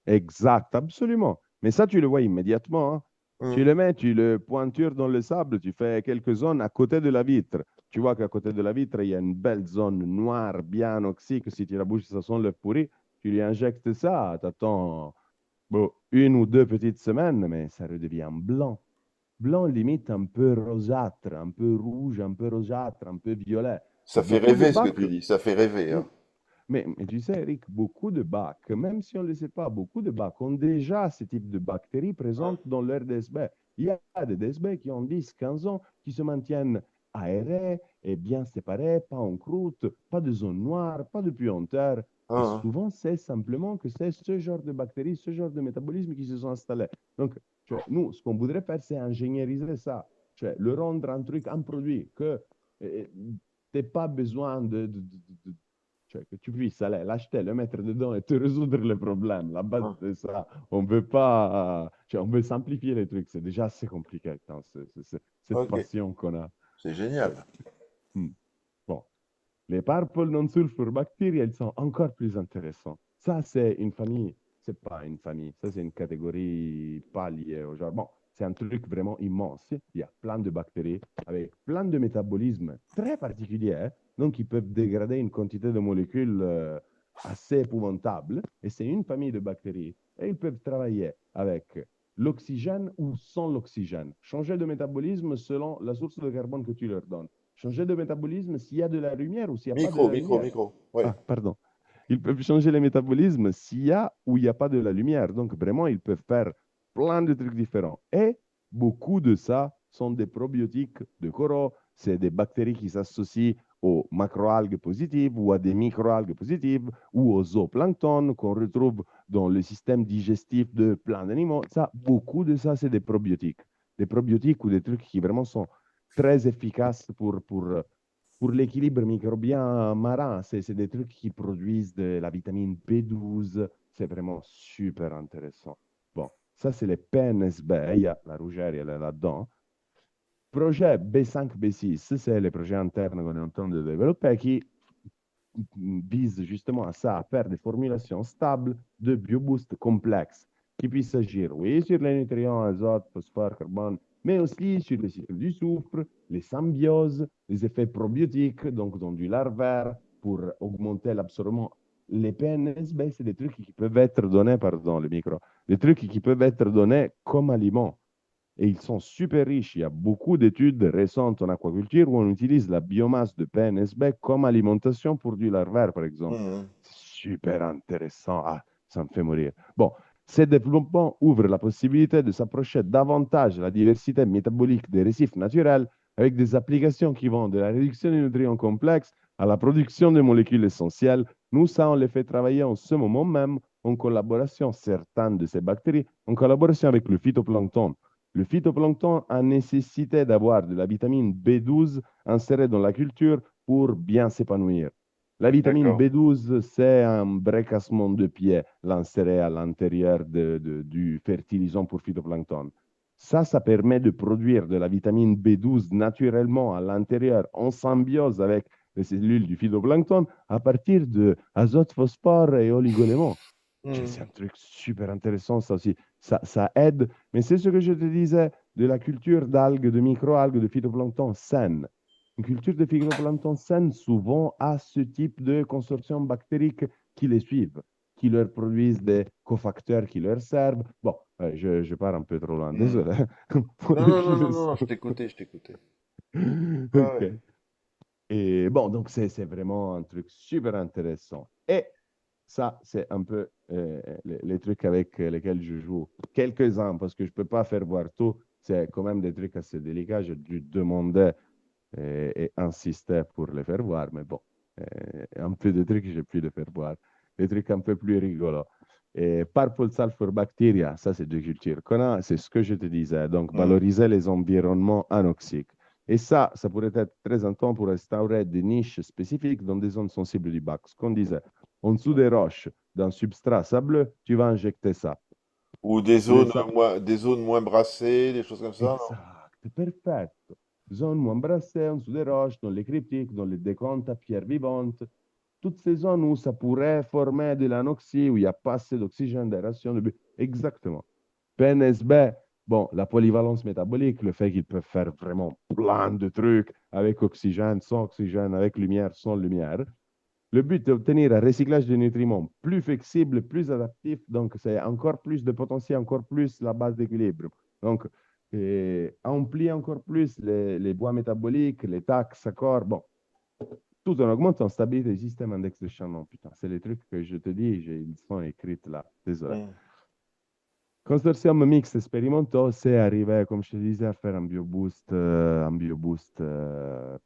Exact, absolument. Mais ça, tu le vois immédiatement, hein. Tu Mm. le mets, tu le pointures dans le sable, tu fais quelques zones à côté de la vitre. Tu vois qu'à côté de la vitre, il y a une belle zone noire, bien oxyque. Si tu la bouges, ça sent le pourri. Tu lui injectes ça, t'attends bon, 1 ou 2 petites semaines, mais ça redevient blanc. Blanc limite un peu rosâtre, un peu rouge, un peu rosâtre, un peu violet. Ça fait Beaucoup de rêver ce que bacs. tu dis, ça fait rêver, Mm. hein. Mais tu sais, Eric, beaucoup de bacs, même si on ne le sait pas, beaucoup de bacs ont déjà ce type de bactéries présentes dans leur DSB. Il y a des DSB qui ont 10, 15 ans, qui se maintiennent aéré et bien séparé, pas en croûte, pas de zone noire, pas de puanteur. Et Hein, souvent, c'est simplement que c'est ce genre de bactéries, ce genre de métabolisme qui se sont installés. Donc, nous, ce qu'on voudrait faire, c'est ingénieriser ça, le rendre un truc, un produit que tu n'as pas besoin que tu puisses aller l'acheter, le mettre dedans et te résoudre le problème. La base, hein. c'est ça. On veut pas, on veut simplifier les trucs. C'est déjà assez compliqué, hein, cette Ok, passion qu'on a. c'est Ouais. génial. Hmm. Bon, les purple non-sulfur bactéries, elles sont encore plus intéressantes. Ça, c'est une famille, c'est pas une famille, ça, c'est une catégorie pas liée au genre. Bon, c'est un truc vraiment immense. Il y a plein de bactéries avec plein de métabolismes très particuliers, hein. Donc, ils peuvent dégrader une quantité de molécules assez épouvantable. Et c'est une famille de bactéries. Et ils peuvent travailler avec l'oxygène ou sans l'oxygène. Changer de métabolisme selon la source de carbone que tu leur donnes. Changer de métabolisme s'il y a de la lumière ou s'il n'y a pas de Micro, la micro, lumière. micro. Ouais. Ah, pardon. Ils peuvent changer le métabolisme s'il y a ou il n'y a pas de la lumière. Donc, vraiment, ils peuvent faire plein de trucs différents. Et beaucoup de ça sont des probiotiques de coraux. C'est des bactéries qui s'associent aux macroalgues positives ou à des microalgues positives ou aux zooplanctons qu'on retrouve dans le système digestif de plein d'animaux. Ça, beaucoup de ça, c'est des probiotiques. Des probiotiques ou des trucs qui vraiment sont très efficaces pour l'équilibre microbien marin. C'est des trucs qui produisent de la vitamine B12. C'est vraiment super intéressant. Bon, ça, c'est les PNSB. Il y a la rougère, elle est là-dedans. Projet B5, B6, c'est les projets internes qu'on est en train de développer qui vise justement à ça, à faire des formulations stables de bioboost complexes qui puissent agir, oui, sur les nutriments, azote, phosphore, carbone, mais aussi sur le cycle du soufre, les symbioses, les effets probiotiques, donc dans du larvaire, pour augmenter l'absorbement. Les PNSB, c'est des trucs qui peuvent être donnés, pardon, le micro, des trucs qui peuvent être donnés comme aliments. Et ils sont super riches. Il y a beaucoup d'études récentes en aquaculture où on utilise la biomasse de PNSB comme alimentation pour du larvaire, par exemple. Mhm. C'est super intéressant. Ah, ça me fait mourir. Bon, ces développements ouvrent la possibilité de s'approcher davantage de la diversité métabolique des récifs naturels avec des applications qui vont de la réduction des nutriments complexes à la production de molécules essentielles. Nous, ça, on les fait travailler en ce moment même en collaboration, certaines de ces bactéries, en collaboration avec le phytoplancton. Le phytoplancton a nécessité d'avoir de la vitamine B12 insérée dans la culture pour bien s'épanouir. La vitamine D'accord. B12, c'est un brecassement de pied l'insérer à l'intérieur du fertilisant pour phytoplancton. Ça permet de produire de la vitamine B12 naturellement à l'intérieur en symbiose avec les cellules du phytoplancton à partir de azote, phosphore et oligoéléments. C'est un Mhm. truc super intéressant, ça aussi. Ça aide, mais c'est ce que je te disais de la culture d'algues, de microalgues, de phytoplancton saine. Une culture de phytoplancton saine, souvent, a ce type de consortium bactérique qui les suivent, qui leur produisent des cofacteurs qui leur servent. Bon, je pars un peu trop loin, Mhm. désolé. Non, non, non, non, non, non, je t'écoutais, je t'écoutais. Ouais, Ok. ouais. Et bon, donc c'est vraiment un truc super intéressant. Et ça, c'est un peu les trucs avec lesquels je joue. Quelques-uns, parce que je ne peux pas faire voir tout. C'est quand même des trucs assez délicats. J'ai dû demander et insister pour les faire voir. Mais bon, un peu de trucs, j'ai pu les faire voir. Des trucs un peu plus rigolos. Et Purple Sulfur Bacteria, ça, c'est de culture qu'on a. C'est ce que je te disais. Donc, Mhm. valoriser les environnements anoxiques. Et ça pourrait être très intense pour instaurer des niches spécifiques dans des zones sensibles du bac. Ce qu'on disait, en dessous des roches, d'un substrat sableux, tu vas injecter ça. Ou des zones moins brassées, des choses comme ça, non? Exact, perfetto. Zone Montbrasset, en dessous des roches, dans les cryptiques, dans les décomptes à pierres vivantes. Toutes ces zones où ça pourrait former de l'anoxie, où il n'y a pas assez d'oxygène, d'aération. Exactement. PNSB, bon, la polyvalence métabolique, le fait qu'ils peuvent faire vraiment plein de trucs avec oxygène, sans oxygène, avec lumière, sans lumière. Le but est d'obtenir un recyclage de nutriments plus flexible, plus adaptif. Donc, c'est encore plus de potentiel, encore plus la base d'équilibre. Donc, amplie encore plus les bois métaboliques, les taxes, accords. Bon, tout en augmentant la stabilité du système index de Shannon. Putain, c'est les trucs que je te dis, ils sont écrits là. Désolé. Mhm. consortium mixte expérimentaux, c'est arrivé, comme je te disais, à faire un bioboost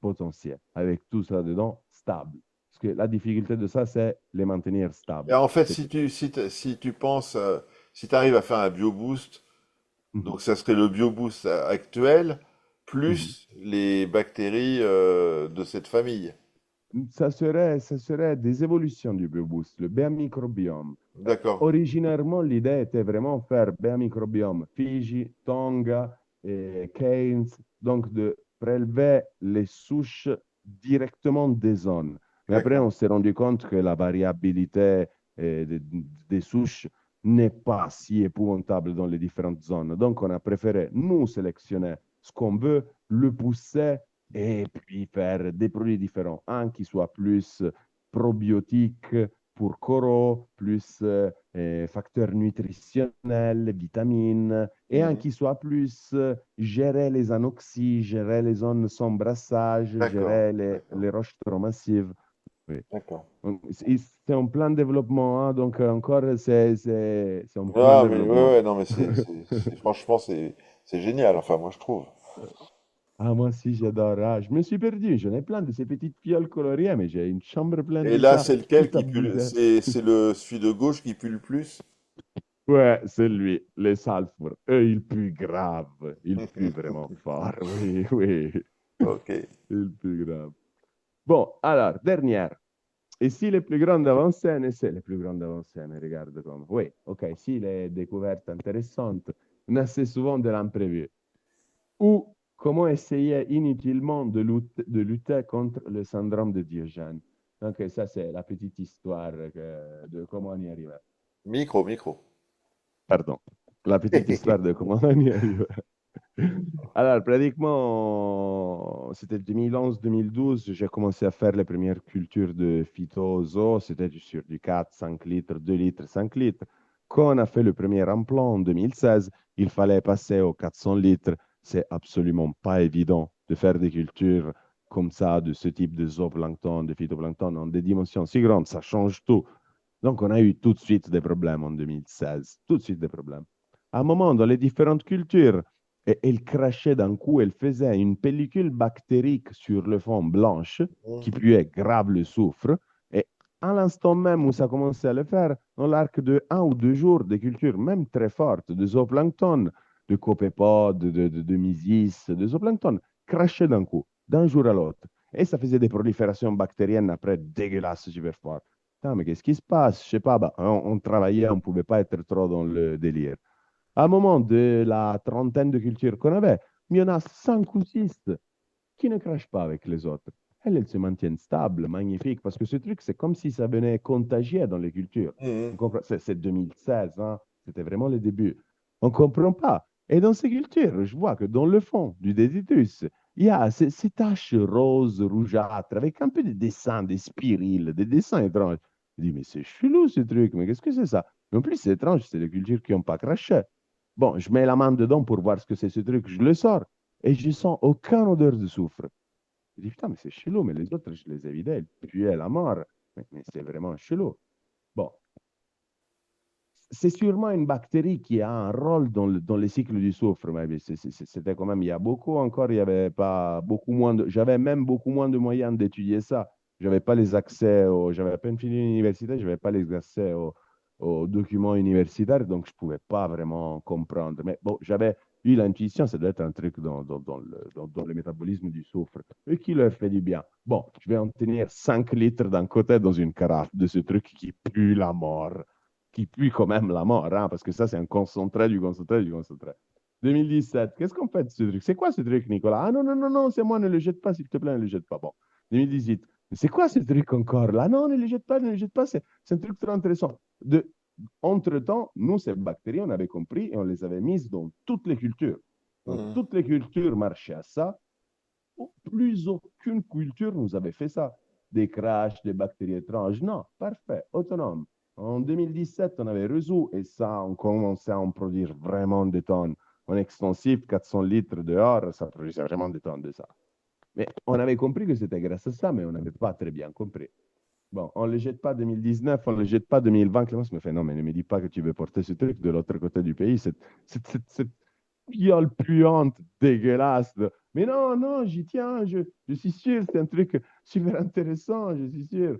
potentiel, avec tout ça dedans, stable. Parce que la difficulté de ça, c'est les maintenir Et stables. en fait, C'est tout. si tu penses, si tu arrives à faire un bioboost, Mhm. donc ça serait le bioboost actuel, Mhm. plus les bactéries de cette famille. Ça serait des évolutions du bioboost, le BA microbiome. D'accord, Originairement, l'idée était vraiment faire BA microbiome Fiji, Tonga et Keynes, donc de prélever les souches directement des zones. Mais après, d'accord. on s'est rendu compte que la variabilité des souches n'est pas si épouvantable dans les différentes zones. Donc, on a préféré nous sélectionner ce qu'on veut, le pousser et puis faire des produits différents. Un qui soit plus probiotique pour coraux, plus facteurs nutritionnels, vitamines, et un Mhm. qui soit plus gérer les anoxies, gérer les zones sans brassage, D'accord, gérer d'accord, les roches trop-massives. Oui. d'accord. Donc, c'est en plein développement, hein, donc encore, c'est en plein Ah, mais ouais, développement. ouais, non, mais franchement, c'est génial, enfin, moi, je trouve. Ah, moi aussi, j'adore. Ah, je me suis perdu. J'en ai plein de ces petites fioles colorées, mais j'ai une chambre pleine Et de là, ça. c'est lequel Tout à qui pue, bouger. c'est celui de gauche qui pue le plus? Ouais, c'est lui, les sulfures. Eux, ils puent grave. Ils puent vraiment fort. Oui, oui. Ok. Ils puent grave. Bon, alors, dernière. Ici, les plus grandes avancées, c'est les plus grandes avancées, regarde comme. Oui, ok, si les découvertes intéressantes naissaient souvent de l'imprévu. Ou comment essayer inutilement de lutter contre le syndrome de Diogène. Donc, ça, c'est la petite histoire de comment on y arrive. Micro, micro. Pardon. La petite histoire de comment on y arrive. Alors, pratiquement, c'était 2011-2012, j'ai commencé à faire les premières cultures de phytozo. C'était sur du 4, 5 litres, 2 litres, 5 litres. Quand on a fait le premier implant en 2016, il fallait passer aux 400 litres. C'est absolument pas évident de faire des cultures comme ça, de ce type de zooplancton, de phytoplancton, en des dimensions si grandes. Ça change tout. Donc, on a eu tout de suite des problèmes en 2016. Tout de suite des problèmes. À un moment, dans les différentes cultures, et elle crachait d'un coup, elle faisait une pellicule bactérique sur le fond blanche qui Mhm. puait grave le soufre. Et à l'instant même où ça commençait à le faire, dans l'arc de 1 ou 2 jours, des cultures même très fortes de zooplancton, de copépodes, de mysis, de zooplancton, crachaient d'un coup, d'un jour à l'autre. Et ça faisait des proliférations bactériennes après dégueulasses, super fortes. Putain, mais qu'est-ce qui se passe? Je sais pas, bah, on travaillait, on ne pouvait pas être trop dans le délire. À un moment de la trentaine de cultures qu'on avait, il y en a 5 ou 6 qui ne crachent pas avec les autres. Elles se maintiennent stables, magnifiques, parce que ce truc, c'est comme si ça venait contagier dans les cultures. Mhm. C'est 2016, hein, c'était vraiment le début. On ne comprend pas. Et dans ces cultures, je vois que dans le fond du détritus, il y a ces taches roses, rougeâtres, avec un peu de dessin, des spiriles, des dessins étranges. Je dis, mais c'est chelou ce truc, mais qu'est-ce que c'est ça? Mais en plus, c'est étrange, c'est les cultures qui n'ont pas craché. Bon, je mets la main dedans pour voir ce que c'est ce truc, je le sors et je sens aucune odeur de soufre. Je dis, putain, mais c'est chelou, mais les autres, je les ai vidés, elles puaient la mort. Mais c'est vraiment chelou. Bon, c'est sûrement une bactérie qui a un rôle dans le cycle du soufre, mais c'était quand même, il y a beaucoup encore, il y avait pas beaucoup moins j'avais même beaucoup moins de moyens d'étudier ça. J'avais pas les accès j'avais à peine fini l'université, j'avais pas les accès aux documents universitaires, donc je pouvais pas vraiment comprendre. Mais bon, j'avais eu l'intuition, ça doit être un truc dans le métabolisme du soufre, et qui leur fait du bien. Bon, je vais en tenir 5 litres d'un côté dans une carafe de ce truc qui pue la mort, qui pue quand même la mort, hein, parce que ça, c'est un concentré du concentré du concentré. 2017, qu'est-ce qu'on fait de ce truc? C'est quoi ce truc, Nicolas? Ah non, non, non, non, c'est moi, ne le jette pas, s'il te plaît, ne le jette pas. Bon, 2018, c'est quoi ce truc encore là? Non, ne le jette pas, ne le jette pas, c'est un truc très intéressant. Entre-temps, nous, ces bactéries, on avait compris et on les avait mises dans toutes les cultures. Donc, Mhm. toutes les cultures marchaient à ça. Plus aucune culture nous avait fait ça. Des crashs, des bactéries étranges. Non, parfait, autonome. En 2017, on avait résolu et ça, on commençait à en produire vraiment des tonnes. En extensif, 400 litres dehors, ça produisait vraiment des tonnes de ça. Mais on avait compris que c'était grâce à ça, mais on n'avait pas très bien compris. Bon, on ne le jette pas 2019, on ne le jette pas 2020. Clémence me fait, non, mais ne me dis pas que tu veux porter ce truc de l'autre côté du pays. Cette fiole puante, dégueulasse. Mais non, non, j'y tiens, je suis sûr, c'est un truc super intéressant, je suis sûr.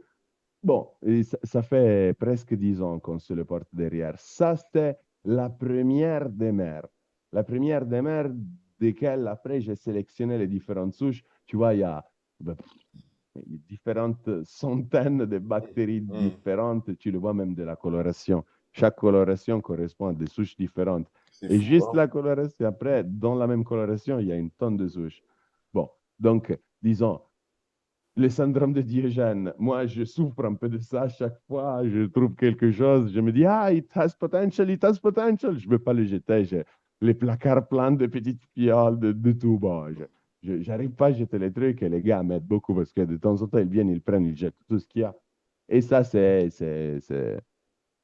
Bon, et ça fait presque 10 ans qu'on se le porte derrière. Ça, c'était la première des mères. La première des mères desquelles, après, j'ai sélectionné les différentes souches. Tu vois, ben, il y a différentes centaines de bactéries Hmm. différentes. Tu le vois même de la coloration. Chaque coloration correspond à des souches différentes. C'est Et fou, juste hein? la coloration, après, dans la même coloration, il y a une tonne de souches. Bon, donc, disons, le syndrome de Diogène, moi, je souffre un peu de ça chaque fois. Je trouve quelque chose, je me dis, ah, it has potential, it has potential. Je ne veux pas le jeter. J'ai les placards pleins de petites fioles, de tout. Bon, j'arrive pas à jeter les trucs et les gars m'aident beaucoup parce que de temps en temps, ils viennent, ils prennent, ils jettent tout ce qu'il y a. Et ça,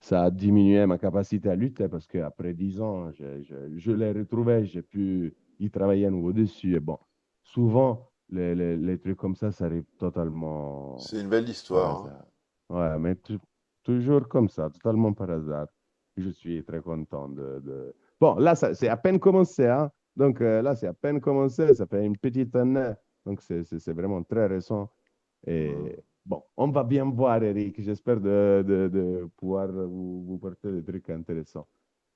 ça a diminué ma capacité à lutter parce qu'après 10 ans, je l'ai retrouvé, j'ai pu y travailler à nouveau dessus. Et bon, souvent, les trucs comme ça arrive totalement C'est une belle par histoire, hein. hasard. Ouais, mais toujours comme ça, totalement par hasard. Je suis très content Bon, là, c'est à peine commencé, hein. Donc là, c'est à peine commencé, ça fait une petite année. Donc c'est vraiment très récent. Hmm. Et bon, on va bien voir, Eric. J'espère de pouvoir vous porter des trucs intéressants.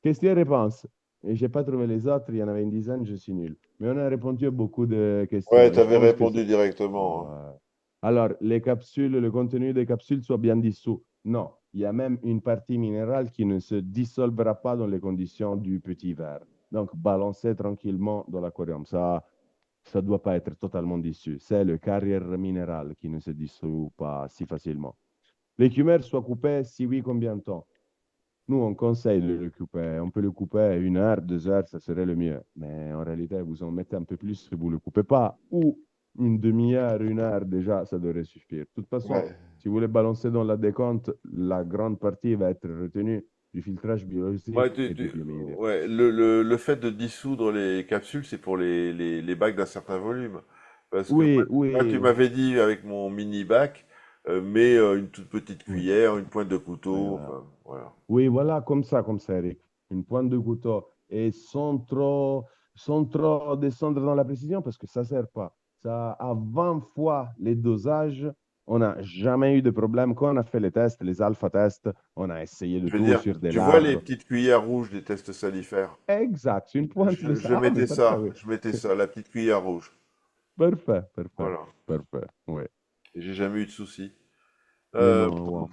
Question-réponse. Et j'ai pas trouvé les autres, il y en avait une dizaine, je suis nul. Mais on a répondu à beaucoup de Ouais, questions. Et je t'avais pense que répondu directement, hein. Ouais. Alors, les capsules, le contenu des capsules soit bien dissous. Non, il y a même une partie minérale qui ne se dissolvera pas dans les conditions du petit verre. Donc, balancez tranquillement dans l'aquarium. Ça doit pas être totalement dissous. C'est le carrière minéral qui ne se dissout pas si facilement. L'écumeur soit coupé, si oui, combien de temps? Nous, on conseille de le couper. On peut le couper 1 heure, 2 heures, ça serait le mieux. Mais en réalité, vous en mettez un peu plus si vous ne le coupez pas. Ou une demi-heure, 1 heure, déjà, ça devrait suffire. De toute façon, Ouais. si vous voulez balancer dans la décompte, la grande partie va être retenue du filtrage Ouais, biologique et des biomédias. ouais, le fait de dissoudre les capsules, c'est pour les bacs d'un certain volume. Parce que Oui, moi, tu oui. m'avais dit avec mon mini bac, mets une toute petite Oui, cuillère, une pointe de oui, couteau, voilà. enfin, voilà. Oui, voilà, comme ça, Eric. Une pointe de couteau. Et sans trop descendre dans la précision, parce que ça ne sert pas. Ça, à 20 fois les dosages, on n'a jamais eu de problème. Quand on a fait les tests, les alpha-tests, on a essayé de Je veux tout dire, sur des tu vois les labs. petites cuillères rouges des tests salifères? Exact, c'est une pointe de ça. Je Ah, mais mettais parfait, ça, oui. la petite cuillère rouge. Parfait, parfait, Voilà. parfait, oui. Et j'ai jamais eu de soucis. Mais Euh, non, wow.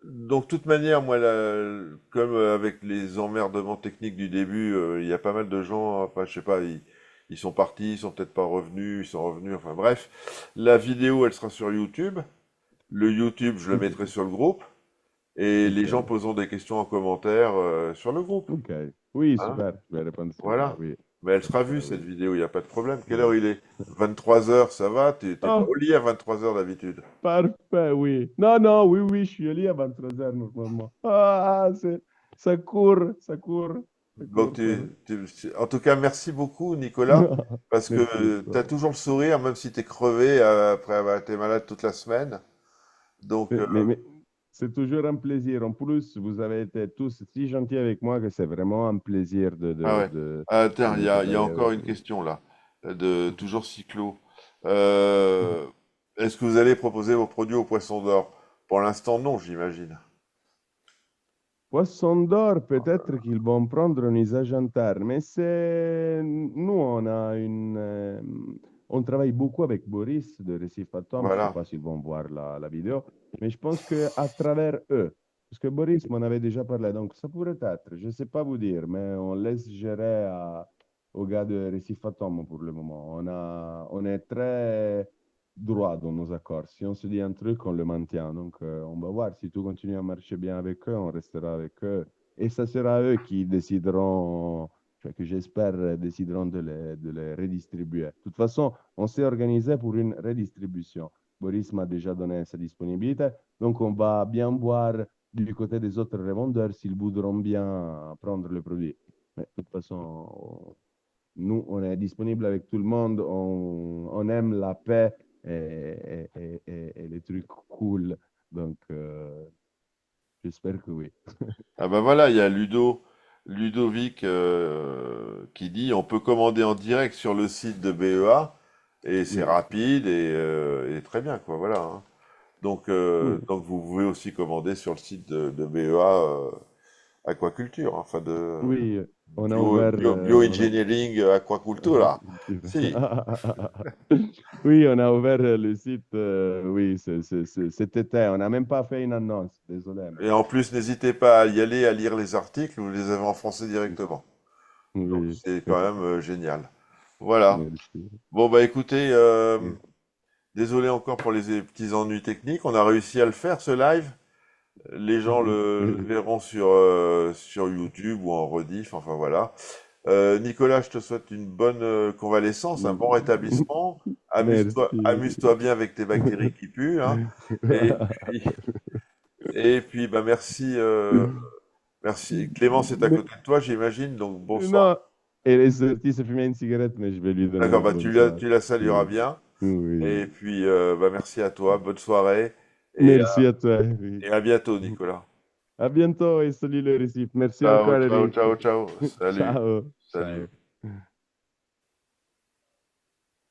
donc, de toute manière, moi, comme avec les emmerdements techniques du début, il y a pas mal de gens, enfin, je sais pas, ils sont partis, ils sont peut-être pas revenus, ils sont revenus, enfin bref. La vidéo, elle sera sur YouTube. Le YouTube, je le Ok, mettrai sur le groupe. Et les gens ok, poseront des questions en commentaire sur le groupe. ok. Oui, Hein? super. Je vais répondre à cela, Voilà. oui. Mais elle sera Parfait, vue, cette oui. vidéo, il n'y a pas de problème. Quelle heure Oui. il est? 23 heures, ça va? T'es pas au Ah, lit à 23 heures d'habitude. parfait, oui. Non, non, oui, oui, je suis allé à 23 heures normalement. Ah, ça court, ça court, ça Donc, court, ça. en tout cas, merci beaucoup, Nicolas, parce Merci à que tu as toi. toujours le sourire, même si tu es crevé après avoir été malade toute la semaine. Donc, Mais c'est toujours un plaisir. En plus, vous avez été tous si gentils avec moi que c'est vraiment un plaisir ah ouais. de Tiens, me il y a côtoyer encore avec une vous. question là, de toujours Cyclo. Euh, Est-ce que vous allez proposer vos produits aux poissons d'or? Pour l'instant, non, j'imagine. Poisson d'or, peut-être qu'ils vont prendre un usage interne, mais c'est... Nous, on travaille beaucoup avec Boris de Récif Atom. Je ne sais Voilà. pas s'ils vont voir la vidéo, mais je pense qu'à travers eux, parce que Boris m'en avait déjà parlé, donc ça pourrait être, je ne sais pas vous dire, mais on laisse gérer aux gars de Récif Atom pour le moment. On est très droit dans nos accords. Si on se dit un truc, on le maintient. Donc, on va voir. Si tout continue à marcher bien avec eux, on restera avec eux. Et ça sera eux qui décideront, enfin, que j'espère, décideront de les redistribuer. De toute façon, on s'est organisé pour une redistribution. Boris m'a déjà donné sa disponibilité. Donc, on va bien voir du côté des autres revendeurs s'ils voudront bien prendre le produit. Mais de toute façon, nous, on est disponible avec tout le monde. On aime la paix et les trucs cool. Donc, j'espère que oui. Ah ben voilà, il y a Ludovic qui dit on peut commander en direct sur le site de BEA et c'est Oui, rapide et très bien quoi, voilà, hein. oui, Donc vous pouvez aussi commander sur le site de BEA aquaculture, enfin de oui, on a ouvert, bioengineering aquaculture là. Si. oui, on a ouvert le site, oui, cet été. On n'a même pas fait une annonce, désolé, mais Et en plus, n'hésitez pas à y aller, à lire les articles, vous les avez en français directement. Donc oui, c'est quand même génial. Voilà. merci. Bon bah écoutez, Oui. désolé encore pour les petits ennuis techniques. On a réussi à le faire ce live. Les gens le verront sur YouTube ou en rediff. Enfin voilà. Nicolas, je te souhaite une bonne convalescence, un bon rétablissement. Merci. Amuse-toi bien avec tes bactéries qui puent, hein. Et puis, et puis bah merci, merci. Clémence est à Mais- côté de toi, j'imagine. Donc bonsoir. non, elle est sortie se fumer une cigarette, mais je vais lui donner D'accord, le bah bonsoir. tu la salueras Oui, bien. Et oui. puis bah merci à toi. Bonne soirée et, Merci à toi. Oui. et à bientôt, Nicolas. À bientôt et salut le récif. Merci Ciao, encore, ciao, Eric. ciao, ciao. Salut, Ciao. salut. Ciao.